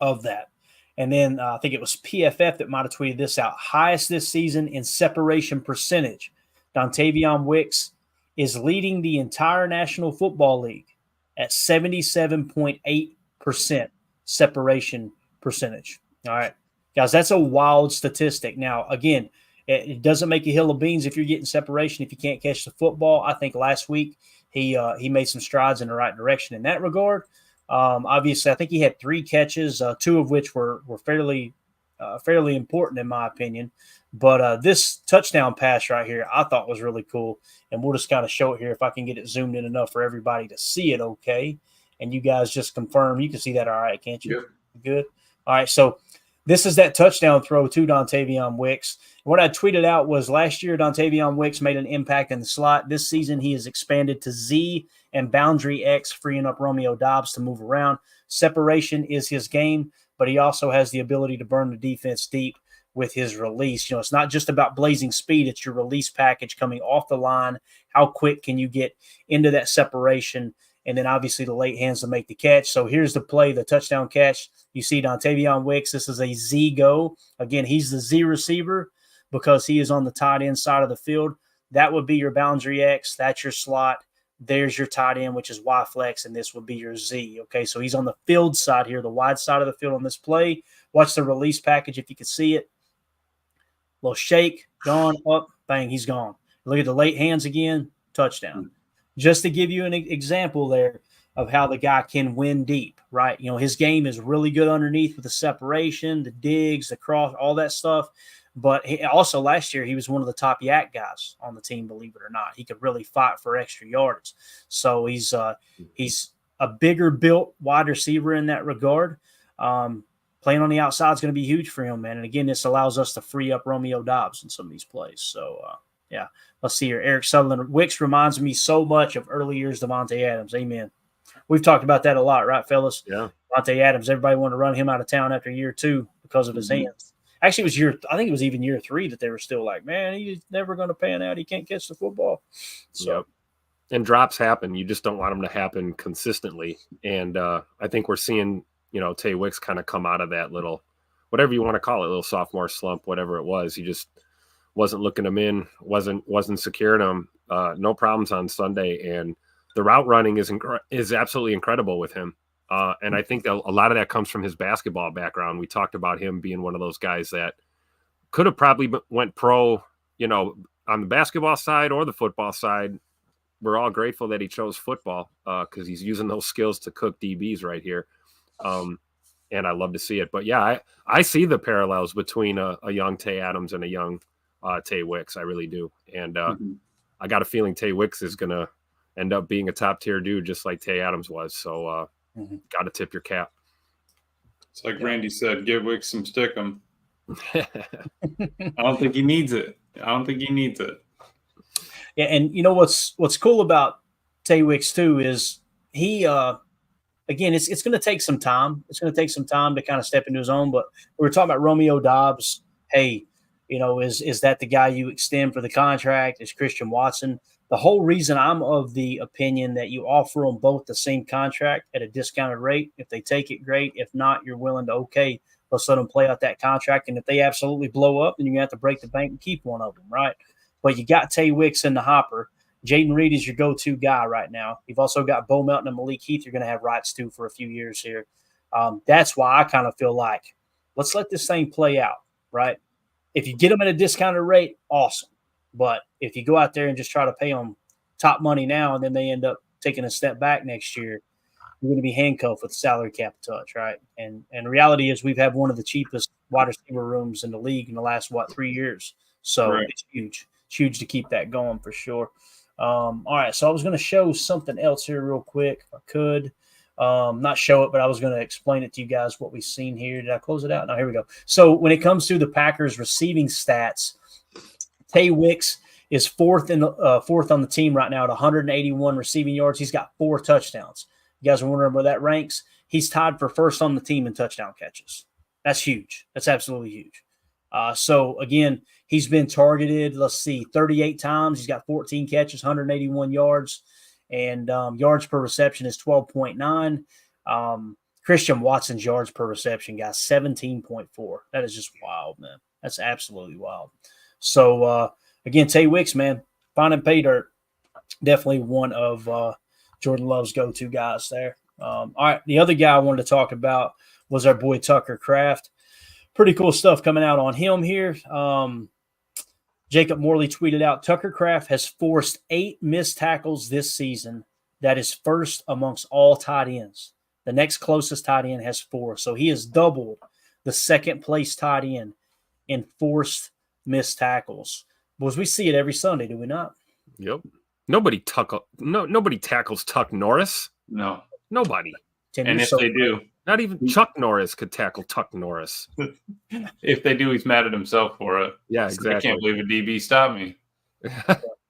Speaker 1: of that. And then I think it was PFF that might have tweeted this out. Highest this season in separation percentage. Dontavion Wicks is leading the entire National Football League at 77.8% separation percentage. All right, guys, that's a wild statistic. Now, again, it doesn't make a hill of beans if you're getting separation if you can't catch the football. I think last week he made some strides in the right direction in that regard. Obviously, I think he had 3 catches, 2 of which were fairly important in my opinion. But this touchdown pass right here, I thought was really cool. And we'll just kind of show it here if I can get it zoomed in enough for everybody to see it okay. And you guys just confirm. You can see that all right, can't you?
Speaker 3: Yep.
Speaker 1: Good. All right, so this is that touchdown throw to Dontavion Wicks. What I tweeted out was last year Dontavion Wicks made an impact in the slot. This season he has expanded to Z and boundary X, freeing up Romeo Doubs to move around. Separation is his game, but he also has the ability to burn the defense deep with his release. It's not just about blazing speed. It's your release package coming off the line. How quick can you get into that separation? And then obviously the late hands to make the catch. So here's the play, the touchdown catch. You see Dontavion Wicks. This is a Z go. Again, he's the Z receiver because he is on the tight end side of the field. That would be your boundary X. That's your slot. There's your tight end, which is Y flex, and this would be your Z. Okay, so he's on the field side here, the wide side of the field on this play. Watch the release package if you can see it. Little shake, gone, up, bang, he's gone. Look at the late hands again, touchdown. Just to give you an example there of how the guy can win deep, right? His game is really good underneath with the separation, the digs, the cross, all that stuff. But also last year, he was one of the top yak guys on the team, believe it or not. He could really fight for extra yards. So he's a bigger built wide receiver in that regard. Playing on the outside is going to be huge for him, man. And again, this allows us to free up Romeo Doubs in some of these plays. So, yeah, let's see here. Eric Sutherland. Wicks reminds me so much of early years Davante Adams. Amen. We've talked about that a lot, right, fellas?
Speaker 2: Yeah.
Speaker 1: Davante Adams, everybody wanted to run him out of town after year 2 because of his hands. Actually, I think it was even year 3 that they were still like, man, he's never going to pan out. He can't catch the football. So,
Speaker 2: yep. And drops happen. You just don't want them to happen consistently. And I think we're seeing, Tay Wicks kind of come out of that little, whatever you want to call it, little sophomore slump, whatever it was. He just wasn't looking them in, wasn't securing them. No problems on Sunday. And the route running is absolutely incredible with him. And I think that a lot of that comes from his basketball background. We talked about him being one of those guys that could have probably went pro, on the basketball side or the football side. We're all grateful that he chose football because he's using those skills to cook DBs right here. And I love to see it. But, yeah, I see the parallels between a young Tay Adams and a young Tay Wicks. I really do. And I got a feeling Tay Wicks is going to end up being a top-tier dude just like Tay Adams was. So, got to tip your cap.
Speaker 3: It's like Randy said, give Wicks some stickum. I don't think he needs it.
Speaker 1: Yeah, and what's cool about Tay Wicks too is he again it's going to take some time. It's going to take some time to kind of step into his own. But we were talking about Romeo Doubs. Hey, is that the guy you extend for the contract? Is Christian Watson? The whole reason I'm of the opinion that you offer them both the same contract at a discounted rate. If they take it, great. If not, you're willing to, okay, let's let them play out that contract. And if they absolutely blow up, then you're going to have to break the bank and keep one of them, right? But you got Tay Wicks in the hopper. Jaden Reed is your go-to guy right now. You've also got Bo Melton and Malik Heath you're going to have rights to for a few years here. That's why I kind of feel like let's let this thing play out, right? If you get them at a discounted rate, awesome. But if you go out there and just try to pay them top money now and then they end up taking a step back next year, you're going to be handcuffed with the salary cap touch, right? And the reality is we've had one of the cheapest wide receiver rooms in the league in the last 3 years. So It's huge. It's huge to keep that going for sure. All right, so I was going to show something else here real quick if I could. Not show it, but I was going to explain it to you guys what we've seen here. Did I close it out? No, here we go. So when it comes to the Packers receiving stats, Tay Wicks is fourth on the team right now at 181 receiving yards. He's got 4 touchdowns. You guys are wondering where that ranks? He's tied for first on the team in touchdown catches. That's huge. That's absolutely huge. So, again, he's been targeted, 38 times. He's got 14 catches, 181 yards, and yards per reception is 12.9. Christian Watson's yards per reception, guys, 17.4. That is just wild, man. That's absolutely wild. So, again, Tay Wicks, man, finding pay dirt. Definitely one of Jordan Love's go-to guys there. All right, the other guy I wanted to talk about was our boy Tucker Kraft. Pretty cool stuff coming out on him here. Jacob Morley tweeted out, Tucker Kraft has forced 8 missed tackles this season. That is first amongst all tight ends. The next closest tight end has 4. So he has doubled the second-place tight end in forced missed tackles. Boys, we see it every Sunday, do we not?
Speaker 2: Yep. Nobody tackles Tuck Norris.
Speaker 3: No.
Speaker 2: Nobody.
Speaker 3: And if they do,
Speaker 2: not even Chuck Norris could tackle Tuck Norris.
Speaker 3: If they do, he's mad at himself for it.
Speaker 2: Yeah, exactly.
Speaker 3: I can't believe a DB stopped me.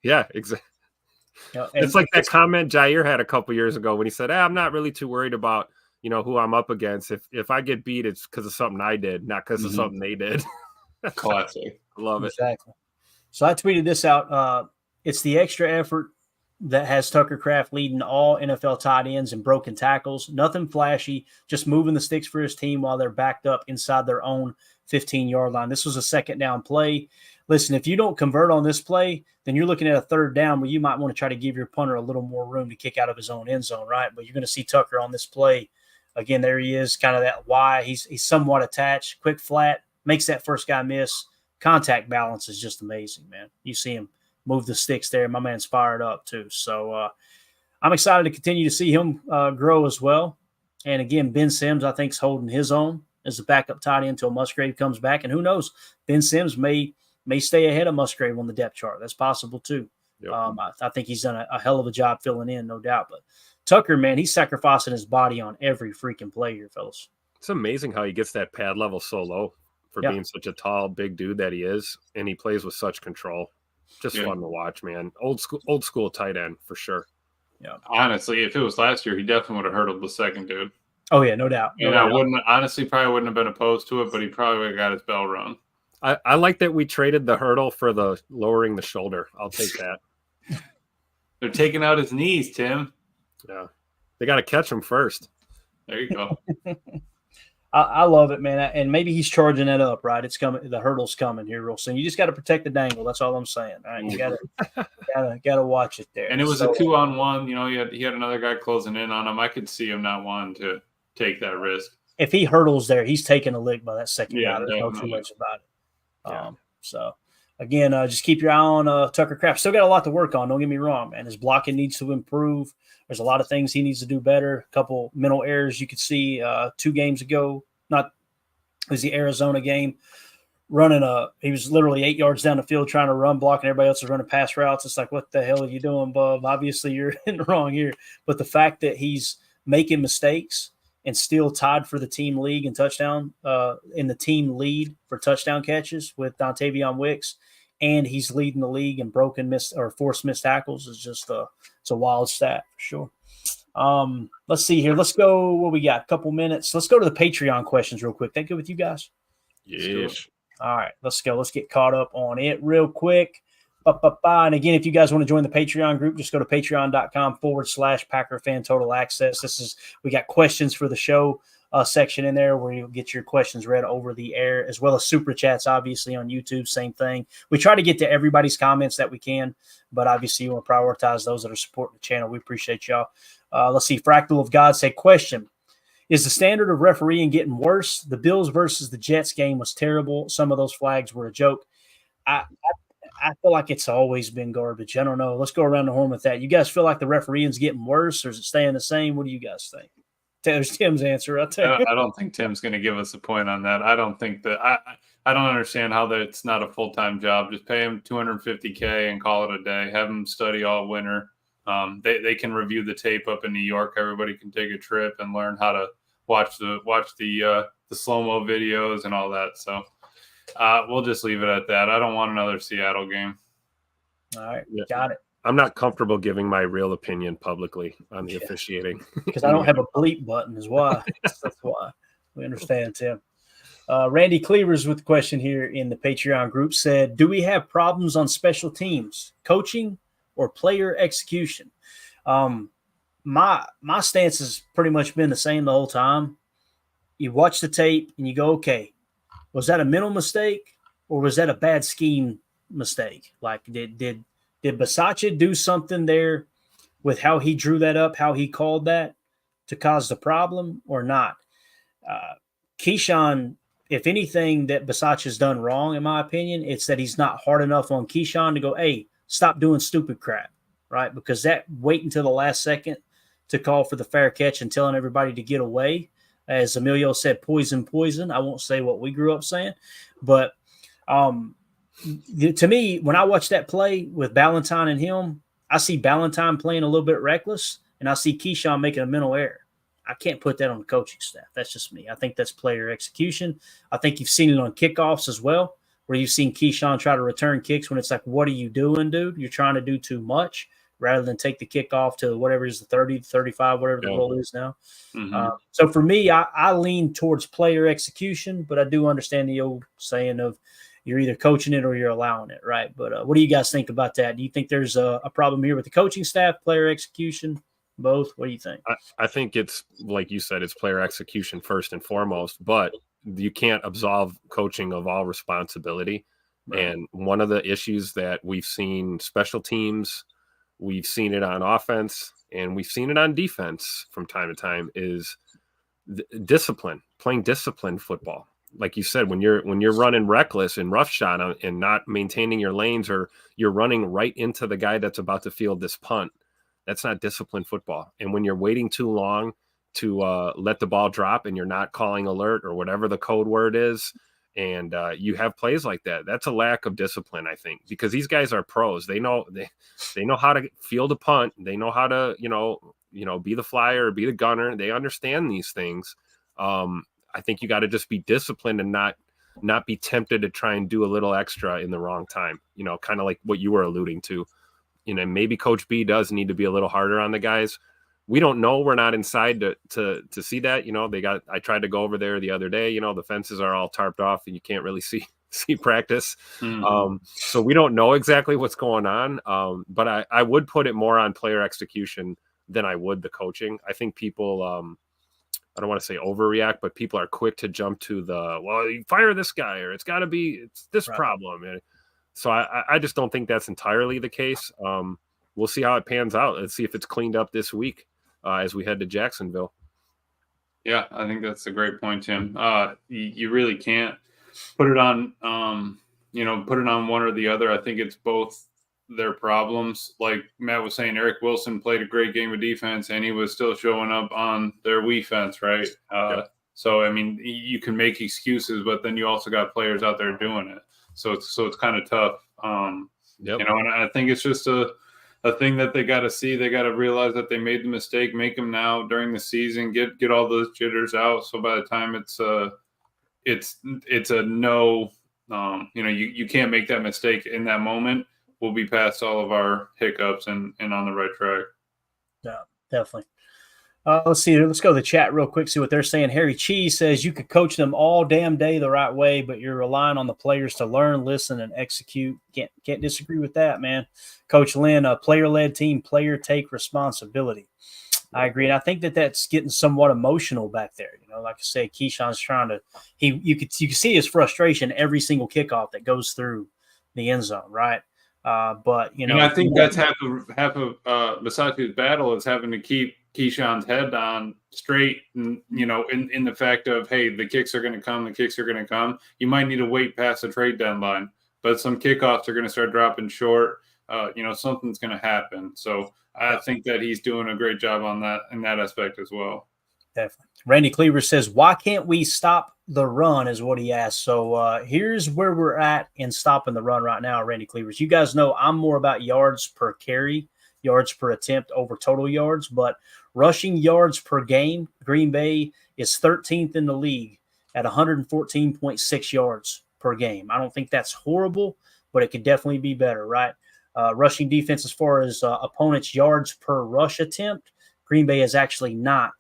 Speaker 2: Yeah, exactly. It's like that comment Jair had a couple years ago when he said, I'm not really too worried about, who I'm up against. If I get beat, it's because of something I did, not because of something they did.
Speaker 3: Classic.
Speaker 2: Love it.
Speaker 1: Exactly. So I tweeted this out. It's the extra effort that has Tucker Kraft leading all NFL tight ends in broken tackles. Nothing flashy, just moving the sticks for his team while they're backed up inside their own 15-yard line. This was a second down play. Listen, if you don't convert on this play, then you're looking at a third down where you might want to try to give your punter a little more room to kick out of his own end zone, right? But you're going to see Tucker on this play. Again, there he is, kind of that Y. He's somewhat attached, quick flat, makes that first guy miss. Contact balance is just amazing, man. You see him move the sticks there. My man's fired up too. So I'm excited to continue to see him grow as well. And again, Ben Sims, I think, is holding his own as a backup tight end until Musgrave comes back. And who knows, Ben Sims may stay ahead of Musgrave on the depth chart. That's possible too. Yep. I think he's done a hell of a job filling in, no doubt. But Tucker, man, he's sacrificing his body on every freaking play here, fellas.
Speaker 2: It's amazing how he gets that pad level so low for being such a tall, big dude that he is. And he plays with such control. Just fun to watch, man. Old school tight end for sure.
Speaker 3: Yeah. Honestly, if it was last year, he definitely would have hurdled the second dude.
Speaker 1: Oh yeah, no doubt.
Speaker 3: And I wouldn't have been opposed to it, but he probably would have got his bell rung.
Speaker 2: I like that we traded the hurdle for the lowering the shoulder. I'll take that.
Speaker 3: They're taking out his knees, Tim.
Speaker 2: Yeah. They got to catch him first.
Speaker 3: There you go.
Speaker 1: I love it, man. And maybe he's charging that up, right? It's coming. The hurdle's coming here real soon. You just got to protect the dangle. That's all I'm saying. All right, you gotta watch it there.
Speaker 3: And it was a 2-on-1. He had another guy closing in on him. I could see him not wanting to take that risk.
Speaker 1: If he hurdles there, he's taking a lick by that second guy. There's no two ways about it. So again, just keep your eye on Tucker Kraft. Still got a lot to work on. Don't get me wrong, man. His blocking needs to improve. There's a lot of things he needs to do better. A couple mental errors you could see 2 games ago. It was the Arizona game. He was literally 8 yards down the field trying to run, blocking everybody else is running pass routes. It's like, what the hell are you doing, bub? Obviously, you're in the wrong here. But the fact that he's making mistakes and still tied for the team league in touchdown, in the team lead for touchdown catches with Dontavion Wicks, and he's leading the league in forced missed tackles is just it's a wild stat for sure. Let's see here. Let's go. What we got? A couple minutes. Let's go to the Patreon questions real quick. That good with you guys?
Speaker 2: Yes.
Speaker 1: All right. Let's go. Let's get caught up on it real quick. And again, if you guys want to join the Patreon group, just go to patreon.com/Packer Fan Total Access. We got questions for the show section in there where you'll get your questions read over the air, as well as super chats, obviously, on YouTube. Same thing. We try to get to everybody's comments that we can, but obviously you want to prioritize those that are supporting the channel. We appreciate y'all. Let's see. Fractal of God say, question. Is the standard of refereeing getting worse? The Bills versus the Jets game was terrible. Some of those flags were a joke. I feel like it's always been garbage. I don't know. Let's go around the horn with that. You guys feel like the refereeing's getting worse, or is it staying the same? What do you guys think? There's Tim's answer right there.
Speaker 3: I don't think Tim's going to give us a point on that. I don't think that I don't understand how that it's not a full-time job. Just pay him $250K and call it a day. Have him study all winter. They can review the tape up in New York. Everybody can take a trip and learn how to watch the slow-mo videos and all that. So we'll just leave it at that. I don't want another Seattle game.
Speaker 1: All right, got it.
Speaker 2: I'm not comfortable giving my real opinion publicly on the officiating.
Speaker 1: Because I don't have a bleep button is why. That's why. We understand, Tim. Randy Cleavers with the question here in the Patreon group said, do we have problems on special teams, coaching, or player execution? My stance has pretty much been the same the whole time. You watch the tape and you go, okay, was that a mental mistake or was that a bad scheme mistake? Like, did Bisaccia do something there with how he drew that up, how he called that to cause the problem or not? Keyshawn, if anything that Bisaccia's done wrong, in my opinion, it's that he's not hard enough on Keyshawn to go, hey, stop doing stupid crap, right? Because that wait until the last second to call for the fair catch and telling everybody to get away, as Emilio said, poison. I won't say what we grew up saying, but to me, when I watch that play with Ballantyne and him, I see Ballantyne playing a little bit reckless, and I see Keyshawn making a mental error. I can't put that on the coaching staff. That's just me. I think that's player execution. I think you've seen it on kickoffs as well, where you've seen Keyshawn try to return kicks when it's like, what are you doing, dude? You're trying to do too much rather than take the kickoff to whatever is the 30, 35, whatever the goal is now.
Speaker 3: Mm-hmm.
Speaker 1: So for me, I lean towards player execution, but I do understand the old saying of you're either coaching it or you're allowing it, right? But what do you guys think about that? Do you think there's a problem here with the coaching staff, player execution, both? What do you think?
Speaker 2: I think it's, like you said, it's player execution first and foremost, but you can't absolve coaching of all responsibility. Right. And one of the issues that we've seen special teams, we've seen it on offense, and we've seen it on defense from time to time is discipline, playing disciplined football. Like you said, when you're running reckless and roughshod and not maintaining your lanes, or you're running right into the guy that's about to field this punt, that's not disciplined football. And when you're waiting too long to let the ball drop and you're not calling alert or whatever the code word is, and you have plays like that, that's a lack of discipline, I think, because these guys are pros. They know how to field a punt. They know how to, be the flyer or be the gunner. They understand these things. I think you got to just be disciplined and not be tempted to try and do a little extra in the wrong time, kind of like what you were alluding to. Maybe Coach B does need to be a little harder on the guys. We don't know. We're not inside to see that. I tried to go over there the other day. The fences are all tarped off and you can't really see practice. Mm-hmm. So we don't know exactly what's going on. But I would put it more on player execution than I would the coaching. I think people, I don't want to say overreact, but people are quick to jump to you fire this guy, or it's this right. problem. And so I just don't think that's entirely the case. We'll see how it pans out. Let's see if it's cleaned up this week as we head to Jacksonville.
Speaker 3: Yeah, I think that's a great point, Tim. You really can't put it on, one or the other. I think it's both their problems. Like Matt was saying, Eric Wilson played a great game of defense, and he was still showing up on their defense, right? Yep. So, I mean, you can make excuses, but then you also got players out there doing it. So it's kind of tough.
Speaker 2: Yep.
Speaker 3: And I think it's just a thing that they got to see. They got to realize that they made the mistake, make them now during the season, get all those jitters out. So by the time it's a no, you can't make that mistake in that moment. We'll be past all of our hiccups and on the right track.
Speaker 1: Yeah, definitely. Let's see. Let's go to the chat real quick, see what they're saying. Harry Cheese says you could coach them all damn day the right way, but you're relying on the players to learn, listen, and execute. Can't disagree with that, man. Coach Lynn, a player-led team, player take responsibility. I agree, and I think that's getting somewhat emotional back there. Like I say, Keyshawn's trying to. You can see his frustration every single kickoff that goes through the end zone, right? But and
Speaker 3: I think that's half of Bisaccia's battle is having to keep Keyshawn's head on straight, and in the fact of, hey, the kicks are going to come. You might need to wait past the trade deadline, but some kickoffs are going to start dropping short. Something's going to happen. So I think that he's doing a great job on that in that aspect as well.
Speaker 1: Definitely. Randy Cleaver says, why can't we stop the run is what he asked. So here's where we're at in stopping the run right now, Randy Cleavers. You guys know I'm more about yards per carry, yards per attempt over total yards, but rushing yards per game, Green Bay is 13th in the league at 114.6 yards per game. I don't think that's horrible, but it could definitely be better, right? Rushing defense as far as opponents' yards per rush attempt, Green Bay is actually not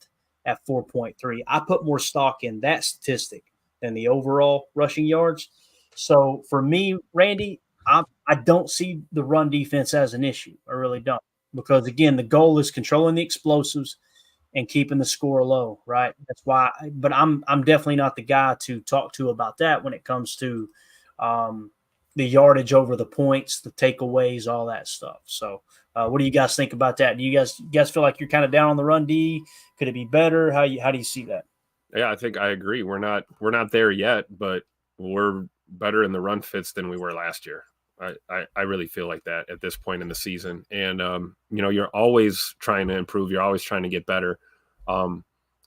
Speaker 1: at 4.3. I put more stock in that statistic than the overall rushing yards. So for me, Randy, I don't see the run defense as an issue. I really don't. Because, again, the goal is controlling the explosives and keeping the score low, right? That's why – but I'm definitely not the guy to talk to about that when it comes to the yardage over the points, the takeaways, all that stuff. So what do you guys think about that? Do you guys feel like you're kind of down on the run D? Could it be better? How do you see that?
Speaker 2: Yeah, I think I agree. We're not there yet, but we're better in the run fits than we were last year. I really feel like that at this point in the season. And you're always trying to improve. You're always trying to get better.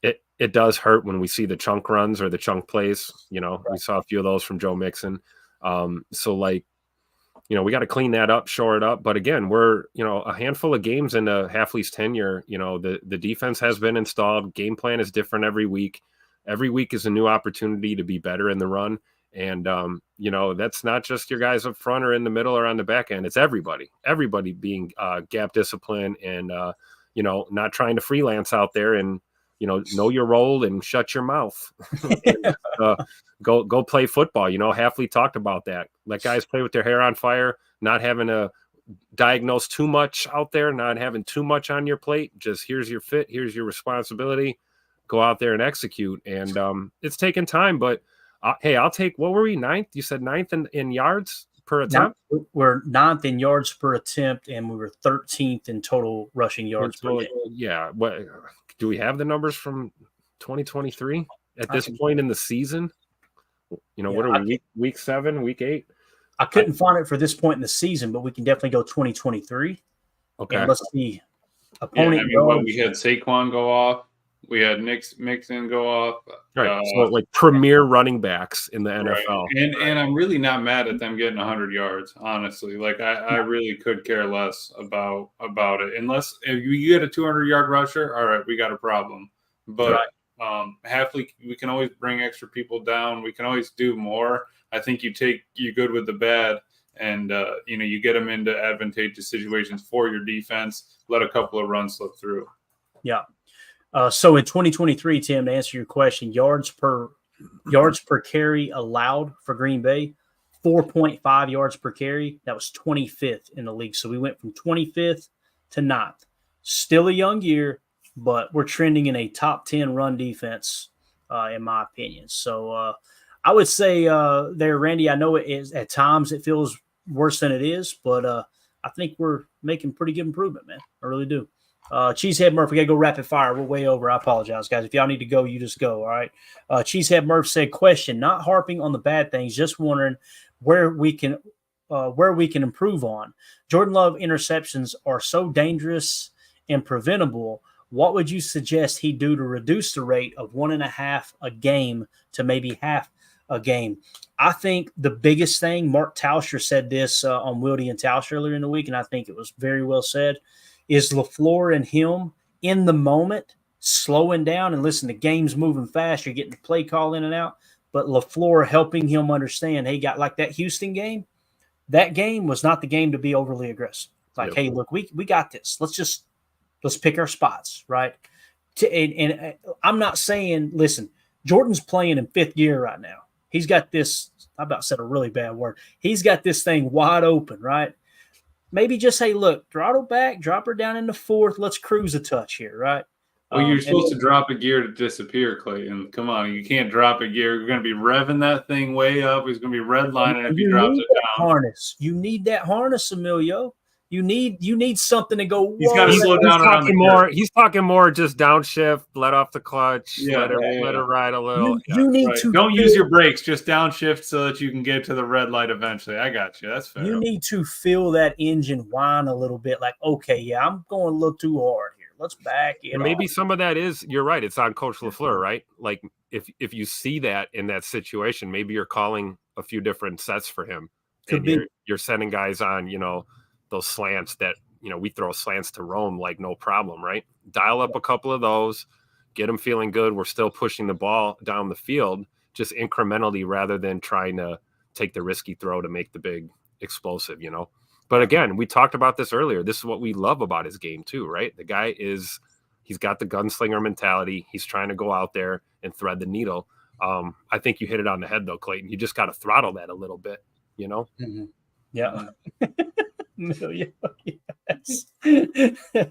Speaker 2: It does hurt when we see the chunk runs or the chunk plays. We saw a few of those from Joe Mixon. We got to clean that up, shore it up. But again, we're, a handful of games into Halfley's tenure. The defense has been installed. Game plan is different every week. Every week is a new opportunity to be better in the run. And, that's not just your guys up front or in the middle or on the back end. It's everybody being gap discipline and, not trying to freelance out there and, know your role and shut your mouth. And, go play football. Halfley talked about that. Let guys play with their hair on fire, not having to diagnose too much out there, not having too much on your plate. Just here's your fit, here's your responsibility. Go out there and execute. And it's taking time, but hey, I'll take, what were we, 9th? You said 9th in yards per attempt?
Speaker 1: We're 9th in yards per attempt, and we were 13th in total rushing yards per game.
Speaker 2: Yeah. What do we have the numbers from 2023 at this point in the season? What are we, week 7, week 8?
Speaker 1: I couldn't find it for this point in the season, but we can definitely go 2023.
Speaker 2: Okay.
Speaker 1: And let's see.
Speaker 3: We had Saquon go off. We had Mixon go off.
Speaker 2: Right. So like premier running backs in the NFL.
Speaker 3: Right. And I'm really not mad at them getting 100 yards, honestly. Like I really could care less about it. Unless if you get a 200-yard rusher, all right, we got a problem. But Halfley, we can always bring extra people down. We can always do more. I think you good with the bad and you get them into advantageous situations for your defense. Let a couple of runs slip through.
Speaker 1: Yeah. So in 2023, Tim, to answer your question, yards per carry allowed for Green Bay, 4.5 yards per carry. That was 25th in the league. So we went from 25th to 9th. Still a young year, but we're trending in a top 10 run defense, in my opinion. So I would say there, Randy, I know it is at times it feels worse than it is, but I think we're making pretty good improvement, man. I really do. Cheesehead Murph, we got to go rapid fire. We're way over. I apologize, guys. If y'all need to go, you just go, all right? Cheesehead Murph said, question, not harping on the bad things, just wondering where we can improve on. Jordan Love interceptions are so dangerous and preventable. What would you suggest he do to reduce the rate of 1.5 a game to maybe half a game? I think the biggest thing, Mark Tauscher said this on Wildy and Tausch earlier in the week, and I think it was very well said, is LaFleur and him in the moment slowing down. And listen, the game's moving fast. You're getting the play call in and out. But LaFleur helping him understand, hey, got like that Houston game, that game was not the game to be overly aggressive. Like, hey, look, we got this. Let's pick our spots, right? And I'm not saying, listen, Jordan's playing in 5th gear right now. He's got this, I about said a really bad word. He's got this thing wide open, right? Maybe just say, look, throttle back, drop her down into 4th. Let's cruise a touch here, right?
Speaker 3: Well, you're supposed to drop a gear to disappear, Clayton. Come on, you can't drop a gear. You're going to be revving that thing way up. He's going to be redlining if he drops it down.
Speaker 1: Harness. You need that harness, Emilio. You need something to go.
Speaker 3: He's got to slow down.
Speaker 2: He's talking more just downshift, let off the clutch, let her ride a little.
Speaker 1: You need to
Speaker 3: don't use your brakes, just downshift so that you can get to the red light eventually. I got you. That's fair.
Speaker 1: You need to feel that engine whine a little bit. Like, okay, yeah, I'm going a little too hard here. Let's back it
Speaker 2: And maybe
Speaker 1: off.
Speaker 2: some of that is, you're right, it's on Coach LaFleur, right? Like if you see that in that situation, maybe you're calling a few different sets for him.
Speaker 1: Could be.
Speaker 2: You're sending guys on, those slants that, we throw slants to Rome like no problem, right? Dial up a couple of those, get them feeling good. We're still pushing the ball down the field just incrementally rather than trying to take the risky throw to make the big explosive, But again, we talked about this earlier. This is what we love about his game too, right? The guy he's got the gunslinger mentality. He's trying to go out there and thread the needle. I think you hit it on the head though, Clayton. You just got to throttle that a little bit,
Speaker 1: Mm-hmm. Yeah. Yes.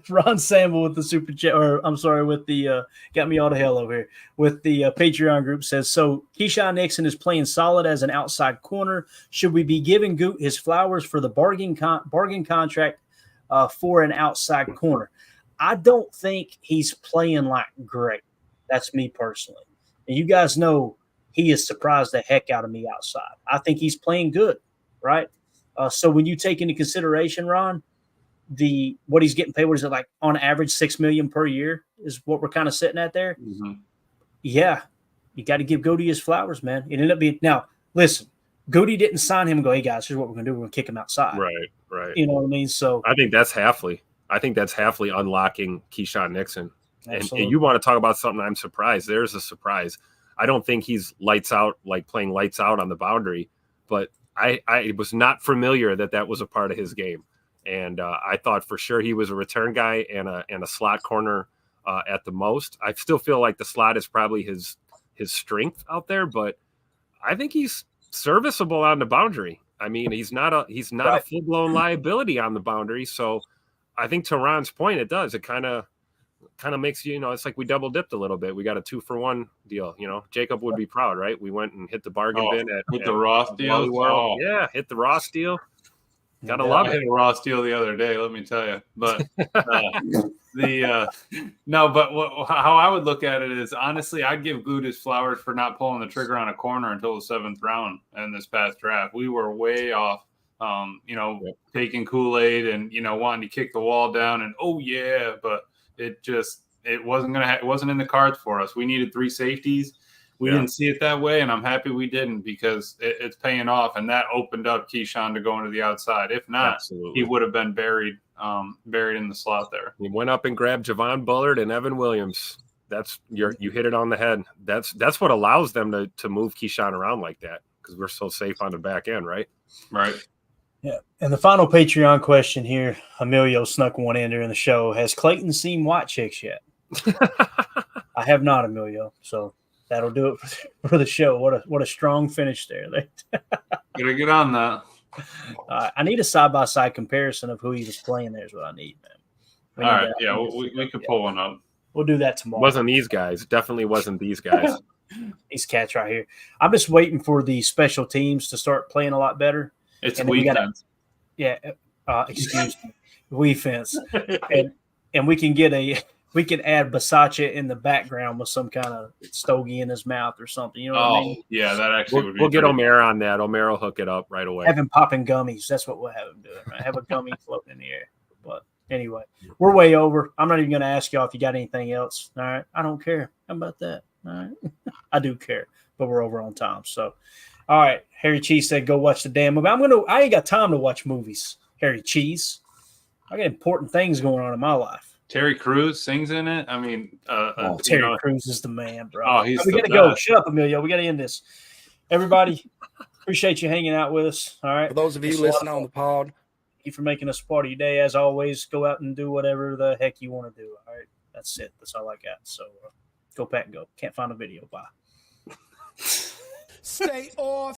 Speaker 1: Ron Sample with the super chat, or I'm sorry, with the got me all to hell over here with the Patreon group says, so Keyshawn Nixon is playing solid as an outside corner. Should we be giving Goot his flowers for the bargain contract for an outside corner? I don't think he's playing like great. That's me personally. And you guys know he has surprised the heck out of me outside. I think he's playing good, right? So when you take into consideration, Ron, what he's getting paid, what is it, like on average $6 million per year is what we're kind of sitting at there.
Speaker 3: Mm-hmm.
Speaker 1: Yeah, you got to give Goody his flowers, man. It ended up being, now listen, Goody didn't sign him and go, hey guys, here's what we're gonna do. We're gonna kick him outside.
Speaker 2: Right.
Speaker 1: You know what I mean? So
Speaker 2: I think that's Halfley. Unlocking Keyshawn Nixon. And you want to talk about something I'm surprised. There's a surprise. I don't think he's lights out, like playing lights out on the boundary, but I was not familiar that was a part of his game. And I thought for sure he was a return guy and a slot corner at the most. I still feel like the slot is probably his strength out there, but I think he's serviceable on the boundary. I mean, he's not a full blown liability on the boundary. So I think to Ron's point, it does. It kind of makes it's like we double dipped a little bit. We got a 2-for-1 deal. Jacob would be proud, right? We went and hit the bargain bin
Speaker 3: with the Ross deal.
Speaker 2: Oh. Yeah, hit the Ross deal. Gotta love it.
Speaker 3: I hit a Ross deal the other day, let me tell you. But how I would look at it is, honestly, I'd give Good his flowers for not pulling the trigger on a corner until the 7th round in this past draft. We were way off. Taking Kool-Aid and wanting to kick the wall down and but it wasn't in the cards for us. We needed 3 safeties. We didn't see it that way, and I'm happy we didn't because it's paying off, and that opened up Keyshawn to go into the outside. If not, he would have been buried in the slot there.
Speaker 2: He went up and grabbed Javon Bullard and Evan Williams. You hit it on the head. That's what allows them to move Keyshawn around like that because we're so safe on the back end, right?
Speaker 3: Right.
Speaker 1: Yeah. And the final Patreon question here, Emilio snuck one in during the show. Has Clayton seen White Chicks yet? I have not, Emilio. So that'll do it for the show. What a strong finish there.
Speaker 3: Gotta get on that.
Speaker 1: I need a side-by-side comparison of who he was playing there is what I need, man.
Speaker 3: All right. Yeah, we could pull one up.
Speaker 1: We'll do that tomorrow.
Speaker 2: Wasn't these guys. Definitely wasn't these guys.
Speaker 1: These cats right here. I'm just waiting for the special teams to start playing a lot better.
Speaker 3: It's weekend.
Speaker 1: Excuse me. We fence. And we can add Basacha in the background with some kind of stogie in his mouth or something. You know what I mean?
Speaker 3: Yeah, that actually would be.
Speaker 2: We'll get Omer on that. Omer will hook it up right away.
Speaker 1: Have him popping gummies. That's what we'll have him doing. Right? Have a gummy floating in the air. But anyway, we're way over. I'm not even going to ask y'all if you got anything else. All right. I don't care. How about that? All right. I do care, but we're over on time. So, all right. Harry Cheese said, go watch the damn movie. I ain't got time to watch movies, Harry Cheese. I got important things going on in my life.
Speaker 3: Terry Crews sings in it. I mean,
Speaker 1: Terry Crews is the man, bro.
Speaker 3: Oh,
Speaker 1: we got to go. Shut up, Emilio. We got to end this. Everybody, appreciate you hanging out with us. All right.
Speaker 10: For those of you listening on the pod,
Speaker 1: thank you for making us a part of your day. As always, go out and do whatever the heck you want to do. All right. That's it. That's all I got. So go pack and go. Can't find a video. Bye.
Speaker 11: Stay off